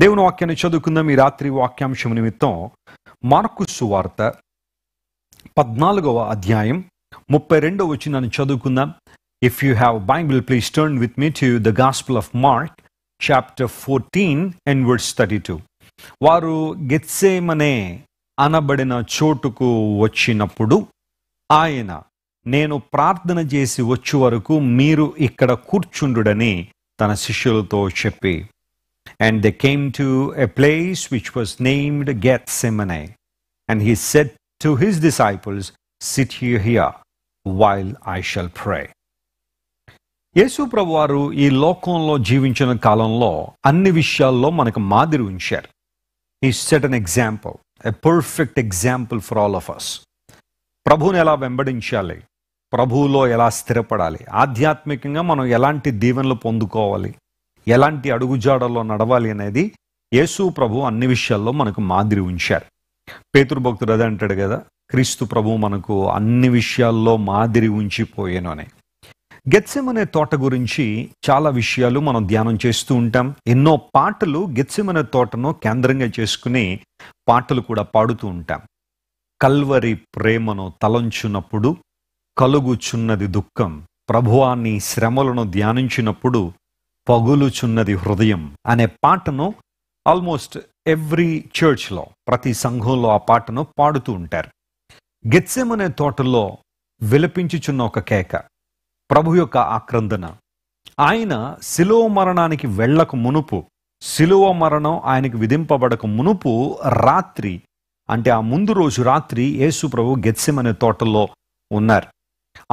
దేవుని వాక్యాన్ని చదువుకుందాం. ఈ రాత్రి వాక్యాంశం నిమిత్తం మార్కు సువార్త 14వ అధ్యాయం 32వ వచనాన్ని చదువుకుందాం. If you have Bible, please turn with me to the Gospel of Mark, chapter 14 and verse 32. వారు గెత్సేమనే అనబడిన చోటుకు వచ్చినప్పుడు ఆయన, నేను ప్రార్థన చేసి వచ్చే వరకు మీరు ఇక్కడ కూర్చుండుడని తన శిష్యులతో చెప్పి, and they came to a place which was named Gethsemane, and he said to his disciples, sit ye here while I shall pray. యేసు ప్రభువారు ఈ లోకంలో జీవించిన కాలంలో అన్ని విషయాల్లో మనకు మాదిరి ఉంచారు. He set an example, a perfect example for all of us. ప్రభువుని ఎలా వెంబడించాలి, ప్రభువులో ఎలా స్థిరపడాలి, ఆధ్యాత్మికంగా మనం ఎలాంటి దీవెనలు పొందుకోవాలి, ఎలాంటి అడుగుజాడల్లో నడవాలి అనేది యేసు ప్రభు అన్ని విషయాల్లో మనకు మాదిరి ఉంచారు. పేతురు భక్తుడు అదే అంటాడు కదా, క్రీస్తు ప్రభు మనకు అన్ని విషయాల్లో మాదిరి ఉంచిపోయాను అని. గెత్సెమనే తోట గురించి చాలా విషయాలు మనం ధ్యానం చేస్తూ ఉంటాం. ఎన్నో పాటలు గెత్సెమనే తోటను కేంద్రంగా చేసుకుని పాటలు కూడా పాడుతూ ఉంటాం. కల్వరి ప్రేమను తలంచున్నప్పుడు కలుగుచున్నది దుఃఖం, ప్రభువా నీ శ్రమలను ధ్యానించినప్పుడు పగులుచున్నది హృదయం అనే పాటను ఆల్మోస్ట్ ఎవ్రీ చర్చ్లో, ప్రతి సంఘంలో ఆ పాటను పాడుతూ ఉంటారు. గెత్సెమనే తోటలో విలపించుచున్న ఒక కేక, ప్రభు యొక్క ఆక్రందన. ఆయన శిలువ మరణానికి వెళ్ళక మునుపు, శిలువ మరణం ఆయనకు విధింపబడక మునుపు రాత్రి, అంటే ఆ ముందు రోజు రాత్రి యేసు ప్రభు గెత్సెమనే తోటలో ఉన్నారు.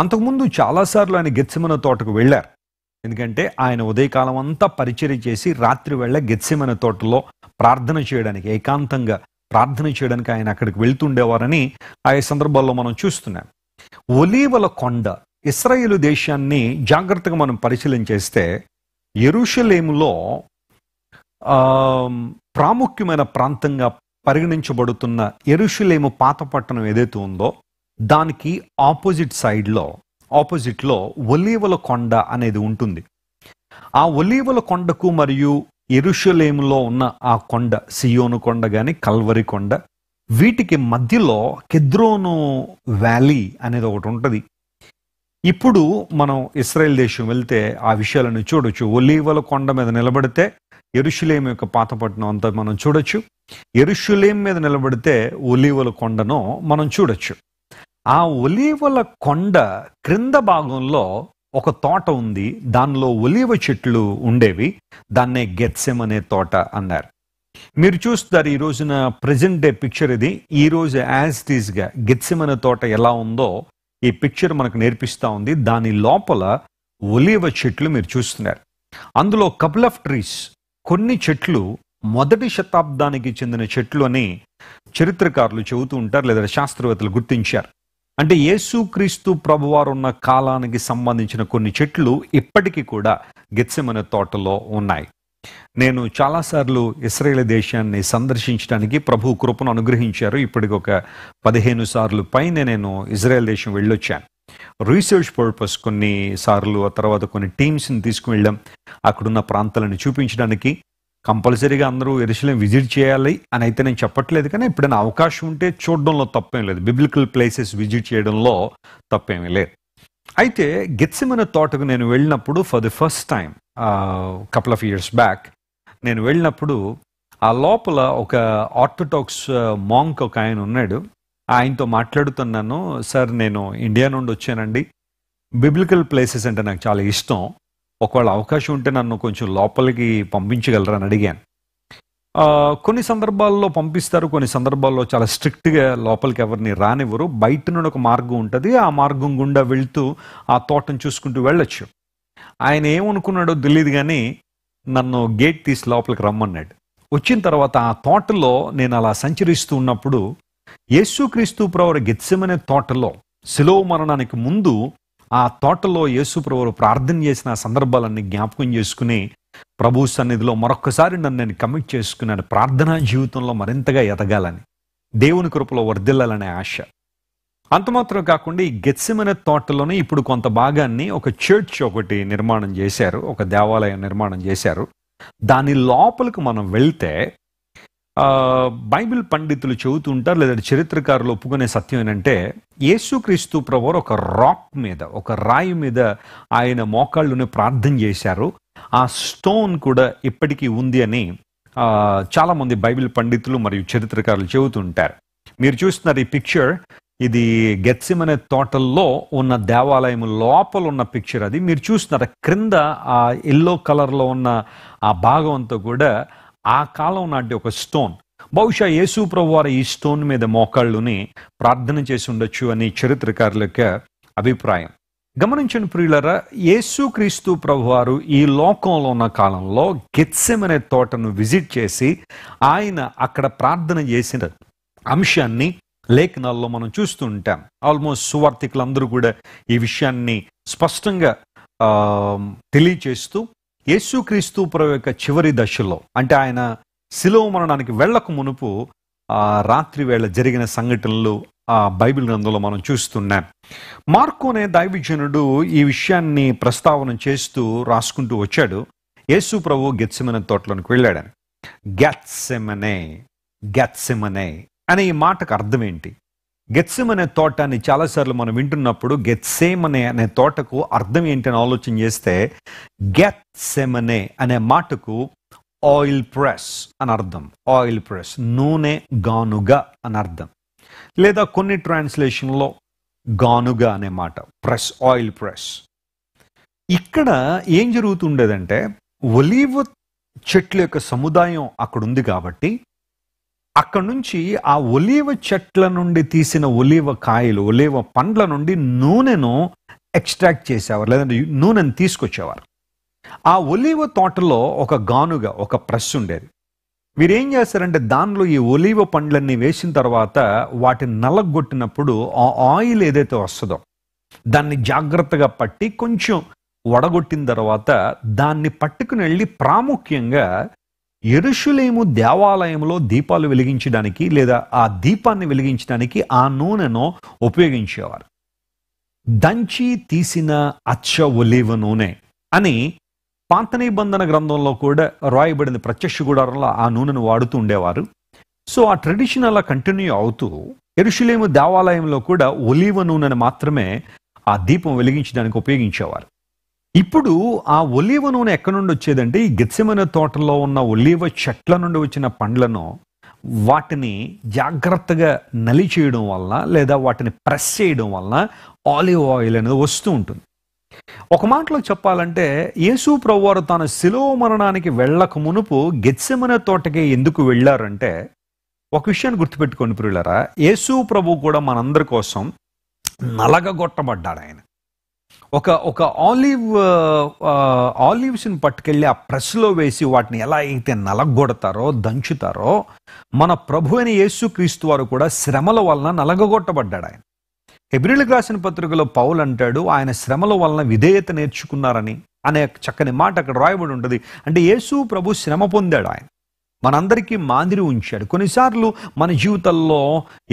అంతకుముందు చాలాసార్లు ఆయన గెత్సెమనే తోటకు వెళ్ళారు. ఎందుకంటే ఆయన ఉదయకాలం అంతా పరిచర్య చేసి రాత్రి వేళ గెత్సెమనే తోటలో ప్రార్థన చేయడానికి, ఏకాంతంగా ప్రార్థన చేయడానికి ఆయన అక్కడికి వెళ్తుండేవారని ఆ సందర్భాల్లో మనం చూస్తున్నాం. ఒలీవల కొండ, ఇశ్రాయేలు దేశాన్ని జాగ్రత్తగా మనం పరిశీలన చేస్తే యెరూషలేములో ప్రాముఖ్యమైన ప్రాంతంగా పరిగణించబడుతున్న యెరూషలేము పాత పట్టణం ఏదైతే ఉందో దానికి ఆపోజిట్లో ఒలీవల కొండ అనేది ఉంటుంది. ఆ ఒలీవల కొండకు మరియు యెరూషలేములో ఉన్న ఆ కొండ, సియోను కొండ కానీ కల్వరి కొండ, వీటికి మధ్యలో కెద్రోను వ్యాలీ అనేది ఒకటి ఉంటుంది. ఇప్పుడు మనం ఇశ్రాయేల్ దేశం వెళ్తే ఆ విషయాలను చూడొచ్చు. ఒలీవల కొండ మీద నిలబడితే యెరూషలేము యొక్క పాత పట్టణం అంతా మనం చూడొచ్చు. యెరూషలేం మీద నిలబడితే ఒలీవల కొండను మనం చూడొచ్చు. ఆ ఒలీవల కొండ క్రింద భాగంలో ఒక తోట ఉంది, దానిలో ఒలీవ చెట్లు ఉండేవి. దాన్నే గెత్సెమనే తోట అన్నారు. మీరు చూస్తారు ఈ రోజున ప్రజెంట్ డే పిక్చర్ ఇది. ఈ రోజు యాజ్ ఇట్ ఈస్గా గెత్సెమనే తోట ఎలా ఉందో ఈ పిక్చర్ మనకు నేర్పిస్తూ ఉంది. దాని లోపల ఒలీవ చెట్లు మీరు చూస్తున్నారు. అందులో కపుల్ ఆఫ్ ట్రీస్, కొన్ని చెట్లు మొదటి శతాబ్దానికి చెందిన చెట్లు అని చరిత్రకారులు చెబుతూ ఉంటారు, లేదా శాస్త్రవేత్తలు గుర్తించారు. అంటే యేసుక్రీస్తు ప్రభువారు ఉన్న కాలానికి సంబంధించిన కొన్ని చెట్లు ఇప్పటికీ కూడా గెత్సెమనే తోటలో ఉన్నాయి. నేను చాలాసార్లు ఇశ్రాయేల్ దేశాన్ని సందర్శించడానికి ప్రభు కృపను అనుగ్రహించారు. ఇప్పటికి ఒక 15 సార్లు పైన నేను ఇజ్రాయెల్ దేశం వెళ్ళొచ్చాను. రీసెర్చ్ పర్పస్ కొన్ని సార్లు, ఆ తర్వాత కొన్ని టీమ్స్ని తీసుకువెళ్ళాం. అక్కడున్న ప్రాంతాలను చూపించడానికి. కంపల్సరీగా అందరూ యెరూషలేం విజిట్ చేయాలి అని అయితే నేను చెప్పట్లేదు, కానీ ఎప్పుడైనా అవకాశం ఉంటే చూడడంలో తప్పేం లేదు. బిబ్లికల్ ప్లేసెస్ విజిట్ చేయడంలో తప్పేమీ లేదు. అయితే గెత్సెమనే తోటకు నేను వెళ్ళినప్పుడు for the first time couple of years back నేను వెళ్ళినప్పుడు ఆ లోపల ఒక ఆర్థోడాక్స్ మాంక్ ఒక ఆయన ఉన్నాడు. ఆయనతో మాట్లాడుతున్నాను, సార్ నేను ఇండియా నుండి వచ్చానండి, బిబ్లికల్ ప్లేసెస్ అంటే నాకు చాలా ఇష్టం, ఒకవేళ అవకాశం ఉంటే నన్ను కొంచెం లోపలికి పంపించగలరా అని అడిగాను. కొన్ని సందర్భాల్లో పంపిస్తారు, కొన్ని సందర్భాల్లో చాలా స్ట్రిక్ట్గా లోపలికి ఎవరిని రానివ్వరు. బయట నుండి ఒక మార్గం ఉంటుంది, ఆ మార్గం గుండా వెళ్తూ ఆ తోటను చూసుకుంటూ వెళ్ళొచ్చు. ఆయన ఏమనుకున్నాడో తెలియదు కానీ నన్ను గేట్ తీసి లోపలికి రమ్మన్నాడు. వచ్చిన తర్వాత ఆ తోటలో నేను అలా సంచరిస్తూ ఉన్నప్పుడు యేసుక్రీస్తు ప్రభువు గెత్సెమనే తోటలో శిలువ మరణానికి ముందు ఆ తోటలో యేసు ప్రభువు ప్రార్థన చేసిన సందర్భాలన్నీ జ్ఞాపకం చేసుకుని ప్రభు సన్నిధిలో మరొక్కసారి నన్ను నేను కమిట్ చేసుకున్నాను. ప్రార్థనా జీవితంలో మరింతగా ఎదగాలని, దేవుని కృపలో వర్ధిల్లాలనే ఆశ. అంత మాత్రం కాకుండా ఈ గెత్సెమనే తోటలోనే ఇప్పుడు కొంత భాగాన్ని ఒక చర్చ్ ఒకటి నిర్మాణం చేశారు, ఒక దేవాలయం నిర్మాణం చేశారు. దాని లోపలికి మనం వెళ్తే బైబిల్ పండితులు చెబుతుంటారు, లేదా చరిత్రకారులు ఒప్పుకునే సత్యం ఏంటంటే, యేసుక్రీస్తు ప్రభువారు ఒక రాక్ మీద, ఒక రాయి మీద ఆయన మోకాళ్ళుని ప్రార్థన చేశారు. ఆ స్టోన్ కూడా ఇప్పటికీ ఉంది అని చాలామంది బైబిల్ పండితులు మరియు చరిత్రకారులు చెబుతుంటారు. మీరు చూస్తున్నారు ఈ పిక్చర్, ఇది గెత్సెమనే తోటల్లో ఉన్న దేవాలయం లోపల ఉన్న పిక్చర్. అది మీరు చూస్తున్నారు క్రింద ఆ ఎల్లో కలర్లో ఉన్న ఆ భాగం అంతా కూడా ఆ కాలం నాటి ఒక స్టోన్. బహుశా యేసు ప్రభువారు ఈ స్టోన్ మీద మోకాళ్ళుని ప్రార్థన చేసి ఉండొచ్చు అని చరిత్రకారుల యొక్క అభిప్రాయం. గమనించండి ప్రియులారా, యేసుక్రీస్తు ప్రభువారు ఈ లోకంలో ఉన్న కాలంలో గెత్సెమనే తోటను విజిట్ చేసి ఆయన అక్కడ ప్రార్థన చేసిన అంశాన్ని లేఖనాల్లో మనం చూస్తూ ఉంటాం. ఆల్మోస్ట్ సువార్తికులందరూ కూడా ఈ విషయాన్ని స్పష్టంగా తెలియచేస్తూ, యేసుక్రీస్తు ప్రభు యొక్క చివరి దశలో, అంటే ఆయన శిలువ మరణానికి వెళ్ళక మునుపు రాత్రి వేళ జరిగిన సంఘటనలు బైబిల్ గ్రంథంలో మనం చూస్తున్నాం. మార్కు అనే దైవజనుడు ఈ విషయాన్ని ప్రస్తావన చేస్తూ రాసుకుంటూ వచ్చాడు. యేసు ప్రభు గెత్సెమనే తోటలోనికి వెళ్ళాడని. గెత్సెమనే గెత్సెమనే అనే ఈ మాటకు అర్థం ఏంటి? గెత్సెమనే తోట అని చాలాసార్లు మనం వింటున్నప్పుడు గెత్సేమనే అనే తోటకు అర్థం ఏంటి అని ఆలోచన చేస్తే, గెత్సెమనే అనే మాటకు ఆయిల్ ప్రెస్ అని అర్థం. ఆయిల్ ప్రెస్, నూనె గానుగ అని అర్థం. లేదా కొన్ని ట్రాన్స్లేషన్లో గానుగ అనే మాట, ప్రెస్, ఆయిల్ ప్రెస్. ఇక్కడ ఏం జరుగుతుండేదంటే, ఒలీవ చెట్ల యొక్క సముదాయం అక్కడ ఉంది కాబట్టి అక్కడ నుంచి ఆ ఒలీవ చెట్ల నుండి తీసిన ఒలీవ కాయలు, ఒలీవ పండ్ల నుండి నూనెను ఎక్స్ట్రాక్ట్ చేసేవారు, లేదంటే నూనెను తీసుకొచ్చేవారు. ఆ ఒలీవ తోటలో ఒక గానుగ, ఒక ప్రెస్ ఉండేది. వీరేం చేస్తారంటే, దానిలో ఈ ఒలీవ పండ్లన్నీ వేసిన తర్వాత వాటిని నలగొట్టినప్పుడు ఆ ఆయిల్ ఏదైతే వస్తుందో దాన్ని జాగ్రత్తగా పట్టి కొంచెం వడగొట్టిన తర్వాత దాన్ని పట్టుకుని వెళ్ళి ప్రాముఖ్యంగా యెరూషలేము దేవాలయంలో దీపాలు వెలిగించడానికి, లేదా ఆ దీపాన్ని వెలిగించడానికి ఆ నూనెను ఉపయోగించేవారు. దంచి తీసిన అచ్చ ఒలీవ నూనె అని పాత నిబంధన గ్రంథంలో కూడా రాయబడింది. ప్రత్యక్ష గుడారంలో ఆ నూనెను వాడుతూ ఉండేవారు. సో ఆ ట్రెడిషన్ అలా కంటిన్యూ అవుతూ యెరూషలేము దేవాలయంలో కూడా ఒలీవ నూనెను మాత్రమే ఆ దీపం వెలిగించడానికి ఉపయోగించేవారు. ఇప్పుడు ఆ ఒలీవ నూనె ఎక్కడి నుండి వచ్చేదంటే, ఈ గెత్సెమనే తోటలో ఉన్న ఒలీవ చెట్ల నుండి వచ్చిన పండ్లను వాటిని జాగ్రత్తగా నలి చేయడం వలన, లేదా వాటిని ప్రెస్ చేయడం వలన ఆలివ్ ఆయిల్ అనేది వస్తూ ఉంటుంది. ఒక మాటలో చెప్పాలంటే, యేసు ప్రభువారు తాను శిలువ మరణానికి వెళ్ళక మునుపు గెత్సెమనే తోటకి ఎందుకు వెళ్ళారంటే, ఒక విషయాన్ని గుర్తుపెట్టుకోండి ప్రియులారా, యేసు ప్రభు కూడా మనందరి కోసం నలగగొట్టబడ్డాడు. ఆయన ఒక ఆలివ్స్ని పట్టుకెళ్ళి ఆ ప్రెస్లో వేసి వాటిని ఎలా అయితే నలగొడతారో, దంచుతారో, మన ప్రభు అయిన యేసుక్రీస్తు వారు కూడా శ్రమల వలన నలగగొట్టబడ్డాడు. ఆయన హెబ్రీయులకు రాసిన పత్రికలో పౌలు అంటాడు, ఆయన శ్రమల వలన విధేయత నేర్చుకున్నారని అనే చక్కని మాట అక్కడ రాయబడి ఉంటుంది. అంటే యేసు ప్రభు శ్రమ పొందాడు. ఆయన మనందరికీ మాదిరి ఉంచాడు. కొన్నిసార్లు మన జీవితాల్లో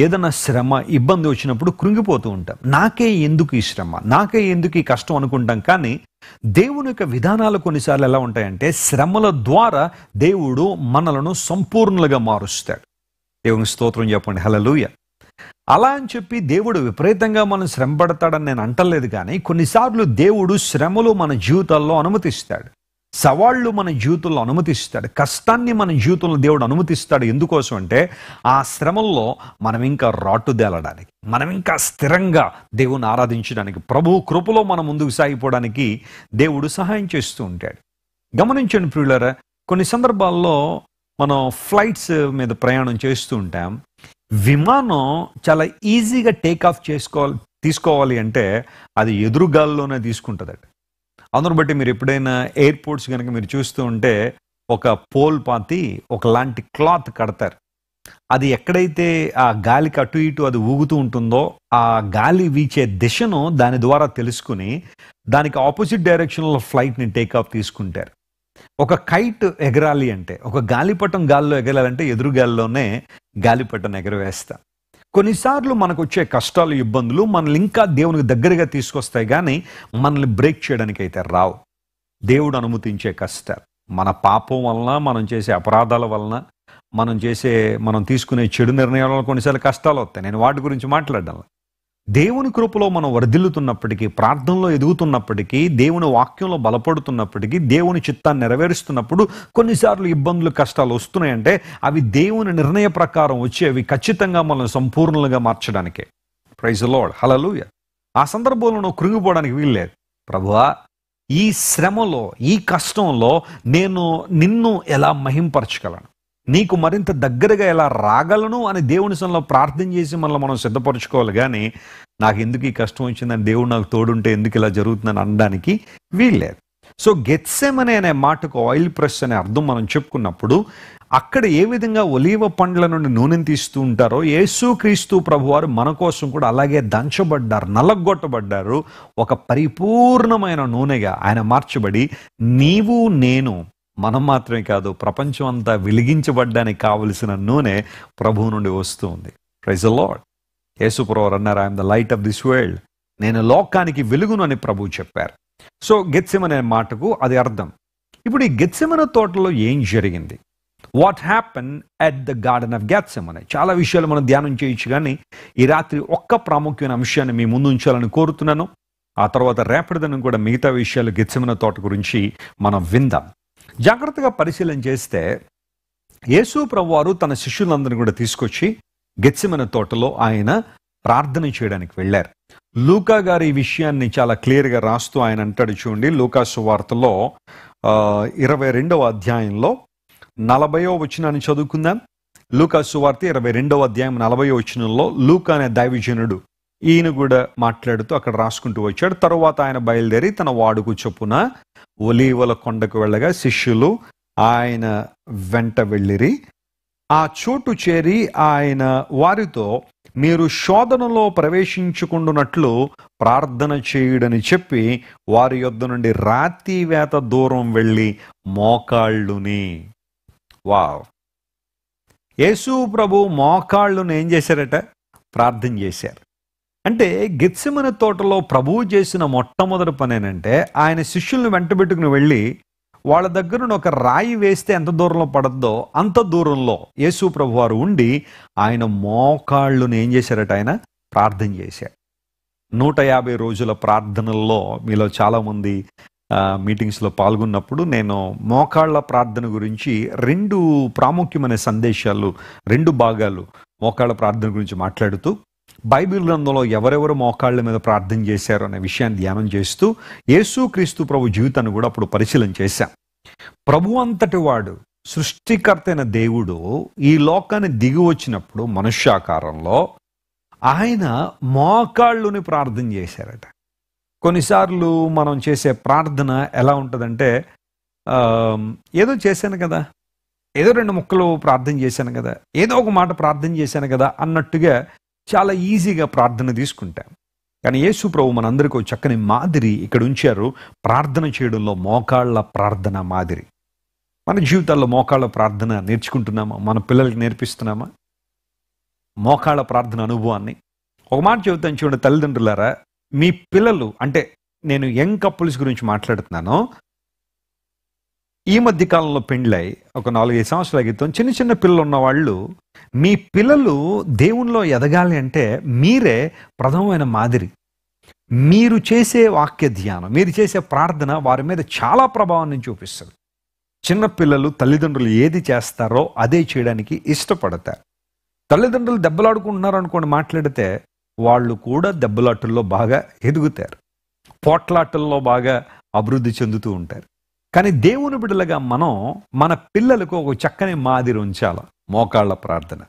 ఏదైనా శ్రమ, ఇబ్బంది వచ్చినప్పుడు కృంగిపోతూ ఉంటాం. నాకే ఎందుకు ఈ శ్రమ, నాకే ఎందుకు ఈ కష్టం అనుకుంటాం. కానీ దేవుని యొక్క విధానాలు కొన్నిసార్లు ఎలా ఉంటాయంటే, శ్రమల ద్వారా దేవుడు మనలను సంపూర్ణులుగా మారుస్తాడు. దేవుని స్తోత్రం చెప్పండి, హల్లెలూయా. అలా అని చెప్పి దేవుడు విపరీతంగా మనం శ్రమ పడతాడని నేను అంటలేదు. కానీ కొన్నిసార్లు దేవుడు శ్రమలు మన జీవితాల్లో అనుమతిస్తాడు, సవాళ్లు మన జీవితంలో అనుమతిస్తాడు, కష్టాన్ని మన జీవితంలో దేవుడు అనుమతిస్తాడు. ఎందుకోసం అంటే, ఆ శ్రమల్లో మనం ఇంకా రాటుదేలడానికి, మనం ఇంకా స్థిరంగా దేవుని ఆరాధించడానికి, ప్రభు కృపలో మనం ముందుకు సాగిపోవడానికి దేవుడు సహాయం చేస్తూ ఉంటాడు. గమనించండి ప్రియులారా, కొన్ని సందర్భాల్లో మనం ఫ్లైట్స్ మీద ప్రయాణం చేస్తూ ఉంటాం. విమానం చాలా ఈజీగా టేక్ ఆఫ్ తీసుకోవాలి అంటే అది ఎదురుగాల్లోనే తీసుకుంటుందట. అందును బట్టి మీరు ఎప్పుడైనా ఎయిర్పోర్ట్స్ కనుక మీరు చూస్తూ ఉంటే, ఒక పోల్ పాతి ఒకలాంటి క్లాత్ కడతారు. అది ఎక్కడైతే ఆ గాలికి అటు ఇటు అది ఊగుతూ ఉంటుందో, ఆ గాలి వీచే దిశను దాని ద్వారా తెలుసుకుని దానికి ఆపోజిట్ డైరెక్షన్లో ఫ్లైట్ని టేక్ ఆఫ్ తీసుకుంటారు. ఒక కైట్ ఎగరాలి అంటే, ఒక గాలిపటం గాల్లో ఎగరాలంటే ఎదురు గాల్లోనే గాలిపటం ఎగరవేస్తాం. కొన్నిసార్లు మనకు వచ్చే కష్టాలు, ఇబ్బందులు మనల్ని ఇంకా దేవునికి దగ్గరగా తీసుకొస్తాయి, కానీ మనల్ని బ్రేక్ చేయడానికి అయితే రావు. దేవుడు అనుమతించే కష్టాలు, మన పాపం వలన, మనం చేసే అపరాధాల వలన, మనం తీసుకునే చెడు నిర్ణయాల వల్ల కొన్నిసార్లు కష్టాలు వస్తాయి. నేను వాటి గురించి మాట్లాడడం. దేవుని కృపలో మనం వర్ధిల్లుతున్నప్పటికీ, ప్రార్థనలో ఎదుగుతున్నప్పటికీ, దేవుని వాక్యంలో బలపడుతున్నప్పటికీ, దేవుని చిత్తాన్ని నెరవేరుస్తున్నప్పుడు కొన్నిసార్లు ఇబ్బందులు, కష్టాలు వస్తున్నాయంటే అవి దేవుని నిర్ణయ ప్రకారం వచ్చేవి, ఖచ్చితంగా మనల్ని సంపూర్ణంగా మార్చడానికే. ప్రైజ్ ది లార్డ్, హల్లెలూయా. ఆ సందర్భంలో నువ్వు కృంగిపోవడానికి వీల్లేదు. ప్రభువా, ఈ శ్రమలో, ఈ కష్టంలో నేను నిన్ను ఎలా మహింపరచగలను, నీకు మరింత దగ్గరగా ఎలా రాగలను అని దేవుని సన్నిధిలో ప్రార్థన చేసి మనల్ని మనం సిద్ధపరచుకోవాలి. కానీ నాకు ఎందుకు ఈ కష్టం వచ్చిందని, దేవుడు నాకు తోడుంటే ఎందుకు ఇలా జరుగుతుందని అనడానికి వీల్లేదు. సో గెత్సెమనే అనే మాటకు ఆయిల్ ప్రెస్ అనే అర్థం మనం చెప్పుకున్నప్పుడు, అక్కడ ఏ విధంగా ఒలీవ పండ్ల నుండి నూనెను తీస్తూ ఉంటారో యేసుక్రీస్తు ప్రభువారు మన కోసం కూడా అలాగే దంచబడ్డారు, నలగొట్టబడ్డారు. ఒక పరిపూర్ణమైన నూనెగా ఆయన మార్చబడి, నీవు నేను, మనం మాత్రమే కాదు, ప్రపంచం అంతా వెలిగించబడ్డానికి కావలసిన నూనె ప్రభువు నుండి వస్తూ ఉంది. Praise the lord. యేసు ప్రభువారు అన్నారు, I'm the light of this world, నేను లోకానికి వెలుగును అని ప్రభువు చెప్పారు. సో గెత్సెమనే మాటకు అది అర్థం. ఇప్పుడు ఈ గెత్సెమనే తోటలో ఏం జరిగింది? What happen at the garden of Gethsemane? చాలా విషయాలు మనం ధ్యానం చేయొచ్చు, కానీ ఈ రాత్రి ఒక్క ప్రాముఖ్యమైన అంశాన్ని మీ ముందు ఉంచాలని కోరుతున్నాను. ఆ తర్వాత రేపటిదనం కూడా మిగతా విషయాలు గెత్సెమనే తోట గురించి మనం విందాం. జాగ్రత్తగా పరిశీలన చేస్తే యేసు ప్రభువారు తన శిష్యులందరినీ కూడా తీసుకొచ్చి గెత్సెమనే తోటలో ఆయన ప్రార్థన చేయడానికి వెళ్ళారు. లూకా గారు ఈ విషయాన్ని చాలా క్లియర్గా రాస్తూ ఆయన అంటాడు, చూడండి, లూకా సువార్తలో 22వ అధ్యాయంలో 40వ వచనాన్ని చదువుకుందాం. లూకా సువార్త 22వ అధ్యాయం 40వ వచనంలో లూకా అనే దైవజనుడు ఈయన కూడా మాట్లాడుతూ అక్కడ రాసుకుంటూ వచ్చాడు. తరువాత ఆయన బయలుదేరి తన వాడుకు చొప్పున ఒలీవల కొండకు వెళ్ళగా శిష్యులు ఆయన వెంట వెళ్ళిరి. ఆ చోటు చేరి ఆయన వారితో, మీరు శోధనలో ప్రవేశించుకుంటున్నట్లు ప్రార్థన చేయుడని చెప్పి వారి యొద్ద నుండి రాతివేత దూరం వెళ్ళి మోకాళ్ళుని. వావ్! యేసు ప్రభు మోకాళ్ళుని ఏం చేశారట? ప్రార్థన చేశారు. అంటే గెత్సెమనే తోటలో ప్రభువు చేసిన మొట్టమొదటి పని ఏంటంటే, ఆయన శిష్యుల్ని వెంటబెట్టుకుని వెళ్ళి వాళ్ళ దగ్గర ఒక రాయి వేస్తే ఎంత దూరంలో పడద్దో అంత దూరంలో యేసు ప్రభు వారు ఉండి ఆయన మోకాళ్ళుని ఏం చేశారట? ఆయన ప్రార్థన చేశారు. 150 రోజుల ప్రార్థనల్లో మీలో చాలామంది మీటింగ్స్లో పాల్గొన్నప్పుడు నేను మోకాళ్ళ ప్రార్థన గురించి 2 ప్రాముఖ్యమైన సందేశాలు, 2 భాగాలు మోకాళ్ళ ప్రార్థన గురించి మాట్లాడుతూ, బైబిల్ గ్రంథంలో ఎవరెవరు మోకాళ్ళ మీద ప్రార్థన చేశారు అనే విషయాన్ని ధ్యానం చేస్తూ యేసుక్రీస్తు ప్రభు జీవితాన్ని కూడా అప్పుడు పరిశీలన చేశాం. ప్రభు అంతటి వాడు, సృష్టికర్త అయిన దేవుడు ఈ లోకాన్ని దిగి వచ్చినప్పుడు మనుష్యాకారంలో ఆయన మోకాళ్ళుని ప్రార్థన చేశారట. కొన్నిసార్లు మనం చేసే ప్రార్థన ఎలా ఉంటుందంటే, ఏదో చేశాను కదా, ఏదో 2 ముక్కలు ప్రార్థన చేశాను కదా, ఏదో ఒక మాట ప్రార్థన చేశాను కదా అన్నట్టుగా చాలా ఈజీగా ప్రార్థన తీసుకుంటాం. కానీ యేసు ప్రభు మనందరికీ చక్కని మాదిరి ఇక్కడ ఉంచారు. ప్రార్థన చేయడంలో మోకాళ్ళ ప్రార్థన మాదిరి. మన జీవితాల్లో మోకాళ్ళ ప్రార్థన నేర్చుకుంటున్నామా? మన పిల్లలకి నేర్పిస్తున్నామా మోకాళ్ళ ప్రార్థన అనుభవాన్ని? ఒక మాట చెబుతాను చూడండి, తల్లిదండ్రులారా, మీ పిల్లలు, అంటే నేను యంగ్ కపుల్స్ గురించి మాట్లాడుతున్నాను, ఈ మధ్య కాలంలో పెండ్లై ఒక 4-5 సంవత్సరాల క్రితం చిన్న చిన్న పిల్లలు ఉన్నవాళ్ళు, మీ పిల్లలు దేవునిలో ఎదగాలి అంటే మీరే ప్రథమమైన మాదిరి. మీరు చేసే వాక్య ధ్యానం, మీరు చేసే ప్రార్థన వారి మీద చాలా ప్రభావాన్ని చూపిస్తుంది. చిన్నపిల్లలు తల్లిదండ్రులు ఏది చేస్తారో అదే చేయడానికి ఇష్టపడతారు. తల్లిదండ్రులు దెబ్బలాడుకుంటున్నారు అనుకోండి, మాట్లాడితే వాళ్ళు కూడా దెబ్బలాటల్లో బాగా ఎదుగుతారు, పోట్లాటల్లో బాగా అభివృద్ధి చెందుతూ ఉంటారు. కానీ దేవుని బిడ్డలుగా మనం మన పిల్లలకు ఒక చక్కని మాదిరి ఉంచాల, మోకాళ్ళ ప్రార్థన.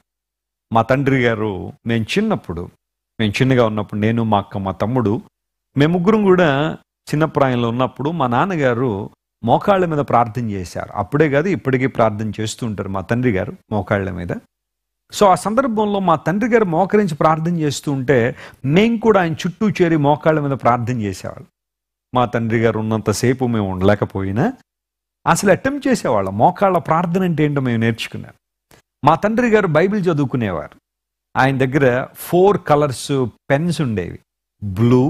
మా తండ్రి గారు, మేము చిన్నగా ఉన్నప్పుడు, నేను, మా అక్క, మా తమ్ముడు, మేము ముగ్గురం కూడా చిన్న ప్రాయంలో ఉన్నప్పుడు మా నాన్నగారు మోకాళ్ళ మీద ప్రార్థన చేశారు. అప్పుడే కాదు, ఇప్పటికీ ప్రార్థన చేస్తూ ఉంటారు మా తండ్రి గారు మోకాళ్ళ మీద. సో ఆ సందర్భంలో మా తండ్రి గారు మోకరించి ప్రార్థన చేస్తూ ఉంటే మేము కూడా ఆయన చుట్టూ చేరి మోకాళ్ళ మీద ప్రార్థన చేసేవాళ్ళం. మా తండ్రి గారు ఉన్నంతసేపు మేము ఉండలేకపోయినా అసలు అటెంప్ట్ చేసేవాళ్ళం. మోకాళ్ళ ప్రార్థన అంటే ఏంటో మేము నేర్చుకున్నాం. మా తండ్రి గారు బైబిల్ చదువుకునేవారు. ఆయన దగ్గర 4 కలర్స్ పెన్స్ ఉండేవి, blue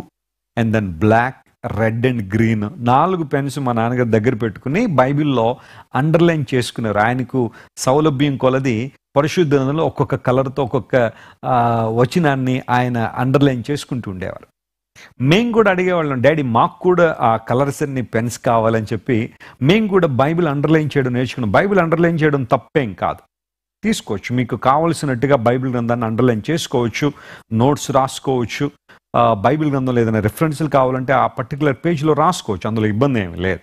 and then black, red and green 4 pens మా నాన్నగారు దగ్గర పెట్టుకుని బైబిల్లో అండర్లైన్ చేసుకున్నారు. ఆయనకు సౌలభ్యం కొలది పరిశుద్ధ గ్రంథంలో ఒక్కొక్క కలర్తో ఒక్కొక్క వచనాన్ని ఆయన అండర్లైన్ చేసుకుంటూ ఉండేవారు. మేము కూడా అడిగేవాళ్ళం, డాడీ మాకు కూడా ఆ కలర్స్ అన్ని పెన్స్ కావాలని చెప్పి మేము కూడా బైబిల్ అండర్లైన్ చేయడం నేర్చుకున్నాం. బైబిల్ అండర్లైన్ చేయడం తప్పేం కాదు, తీసుకోవచ్చు. మీకు కావలసినట్టుగా బైబిల్ గ్రంథాన్ని అండర్లైన్ చేసుకోవచ్చు, నోట్స్ రాసుకోవచ్చు. బైబిల్ గ్రంథంలో ఏదైనా రిఫరెన్స్లు కావాలంటే ఆ పర్టికులర్ పేజ్లో రాసుకోవచ్చు, అందులో ఇబ్బంది ఏమి లేదు.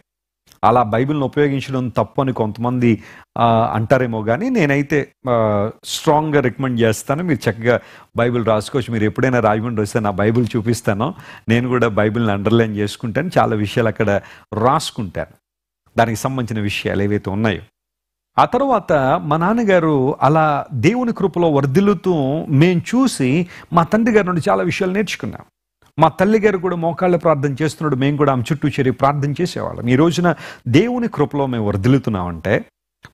అలా బైబిల్ని ఉపయోగించడం తప్పు అని కొంతమంది అంటారేమో, కానీ నేనైతే స్ట్రాంగ్గా రికమెండ్ చేస్తాను. మీరు చక్కగా బైబిల్ రాసుకోవచ్చు. మీరు ఎప్పుడైనా రాజమండ్రి వస్తే నా బైబిల్ చూపిస్తాను. నేను కూడా బైబిల్ని అండర్లైన్ చేసుకుంటాను, చాలా విషయాలు అక్కడ రాసుకుంటాను, దానికి సంబంధించిన విషయాలు ఏవైతే ఉన్నాయో. ఆ తర్వాత మా నాన్నగారు అలా దేవుని కృపలో వర్ధిల్లుతూ మేము చూసి మా తండ్రి గారి నుండి చాలా విషయాలు నేర్చుకున్నాం. మా తల్లి గారు కూడా మోకాళ్ళ ప్రార్థన చేస్తున్నాడు, మేము కూడా ఆమె చుట్టూ చేరి ప్రార్థన చేసేవాళ్ళం. ఈ రోజున దేవుని కృపలో మేము వర్ధిల్లుతున్నామంటే,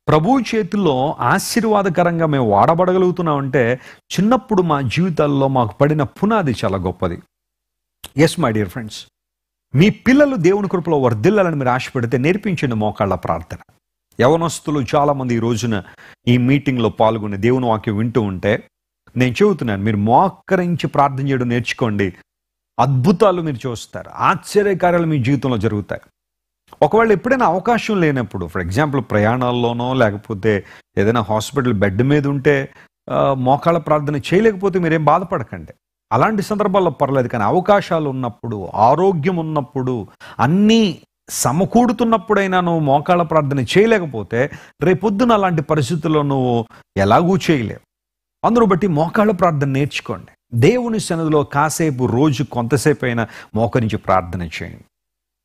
ప్రభు చేతుల్లో ఆశీర్వాదకరంగా మేము వాడబడగలుగుతున్నామంటే, చిన్నప్పుడు మా జీవితాల్లో మాకు పడిన పునాది చాలా గొప్పది. ఎస్ మై డియర్ ఫ్రెండ్స్, మీ పిల్లలు దేవుని కృపలో వర్ధిల్లాలని మీరు ఆశపడితే నేర్పించండి మోకాళ్ళ ప్రార్థన. యవనస్తులు చాలామంది ఈ రోజున ఈ మీటింగ్లో పాల్గొని దేవుని వాక్యం వింటూ ఉంటే నేను చెబుతున్నాను, మీరు మోకరించి ప్రార్థన చేయడం నేర్చుకోండి. అద్భుతాలు మీరు చూస్తారు, ఆశ్చర్యకార్యాలు మీ జీవితంలో జరుగుతాయి. ఒకవేళ ఎప్పుడైనా అవకాశం లేనప్పుడు, ఫర్ ఎగ్జాంపుల్ ప్రయాణాల్లోనో లేకపోతే ఏదైనా హాస్పిటల్ బెడ్ మీద ఉంటే మోకాళ్ళ ప్రార్థన చేయలేకపోతే మీరేం బాధపడకండి. అలాంటి సందర్భాల్లో పర్లేదు, కానీ అవకాశాలు ఉన్నప్పుడు, ఆరోగ్యం ఉన్నప్పుడు, అన్నీ సమకూడుతున్నప్పుడైనా నువ్వు మోకాళ్ళ ప్రార్థన చేయలేకపోతే రేపొద్దున అలాంటి పరిస్థితుల్లో నువ్వు ఎలాగూ చేయలేవు. అందును బట్టి మోకాళ్ళ ప్రార్థన నేర్చుకోండి. దేవుని సన్నిధిలో కాసేపు, రోజు కొంతసేపు అయినా మోకరించి ప్రార్థన చేయండి.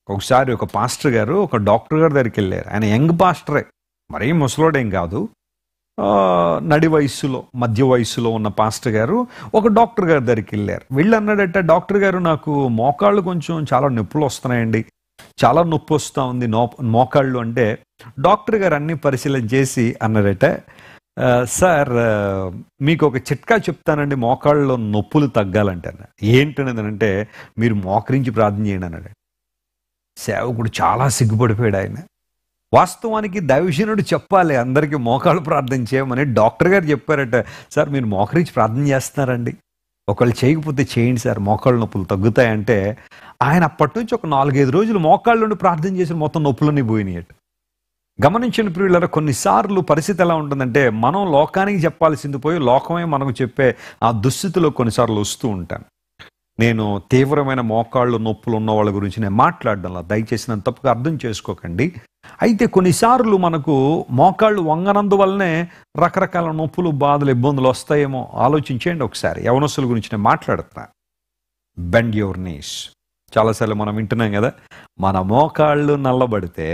ఒకసారి ఒక పాస్టర్ గారు ఒక డాక్టర్ గారి దగ్గరికి వెళ్ళారు. ఆయన యంగ్ పాస్టరే, మరీ ముసలోడేం కాదు, నడి వయస్సులో మధ్య వయస్సులో ఉన్న పాస్టర్ గారు ఒక డాక్టర్ గారి దగ్గరికి వెళ్ళారు. వీళ్ళు అన్నాడట, డాక్టర్ గారు నాకు మోకాళ్ళు కొంచెం చాలా నొప్పులు వస్తున్నాయండి, చాలా నొప్పి వస్తూ ఉంది మోకాళ్ళు అంటే, డాక్టర్ గారు అన్ని పరిశీలన చేసి అన్నారట, సార్ మీకు ఒక చిట్కా చెప్తానండి మోకాళ్ళలో నొప్పులు తగ్గాలంటే. ఏంటనేదంటే మీరు మోకరించి ప్రార్థన చేయండి అన్నాడు. సేవకుడు చాలా సిగ్గుపడిపోయాడు. ఆయన వాస్తవానికి దైవజనుడు చెప్పాలి అందరికీ మోకాళ్ళు ప్రార్థన చేయమని, డాక్టర్ గారు చెప్పారట, సార్ మీరు మోకరించి ప్రార్థన చేస్తున్నారండి, ఒకళ్ళు చేయకపోతే చేయండి సార్, మోకాళ్ళ నొప్పులు తగ్గుతాయంటే ఆయన అప్పటి నుంచి ఒక 4-5 రోజులు మోకాళ్ళ నుండి ప్రార్థన చేసి మొత్తం నొప్పులన్నీ పోయినాయట. గమనించిన ప్రియులారా, కొన్నిసార్లు పరిస్థితి ఎలా ఉంటుందంటే మనం లోకానికి చెప్పాల్సింది పోయి లోకమే మనకు చెప్పే ఆ దుస్థితిలో కొన్నిసార్లు వస్తూ ఉంటాను. నేను తీవ్రమైన మోకాళ్ళు నొప్పులు ఉన్న వాళ్ళ గురించి నేను మాట్లాడడంలా, దయచేసి నన్ను తప్పుగా అర్థం చేసుకోకండి. అయితే కొన్నిసార్లు మనకు మోకాళ్ళు వంగనందువల్లనే రకరకాల నొప్పులు, బాధలు, ఇబ్బందులు వస్తాయేమో ఆలోచించేయండి ఒకసారి. యవనస్తుల గురించి నేను మాట్లాడుతున్నా. Bend your knees. చాలాసార్లు మనం వింటున్నాం కదా, మన మోకాళ్ళు నల్లబడితే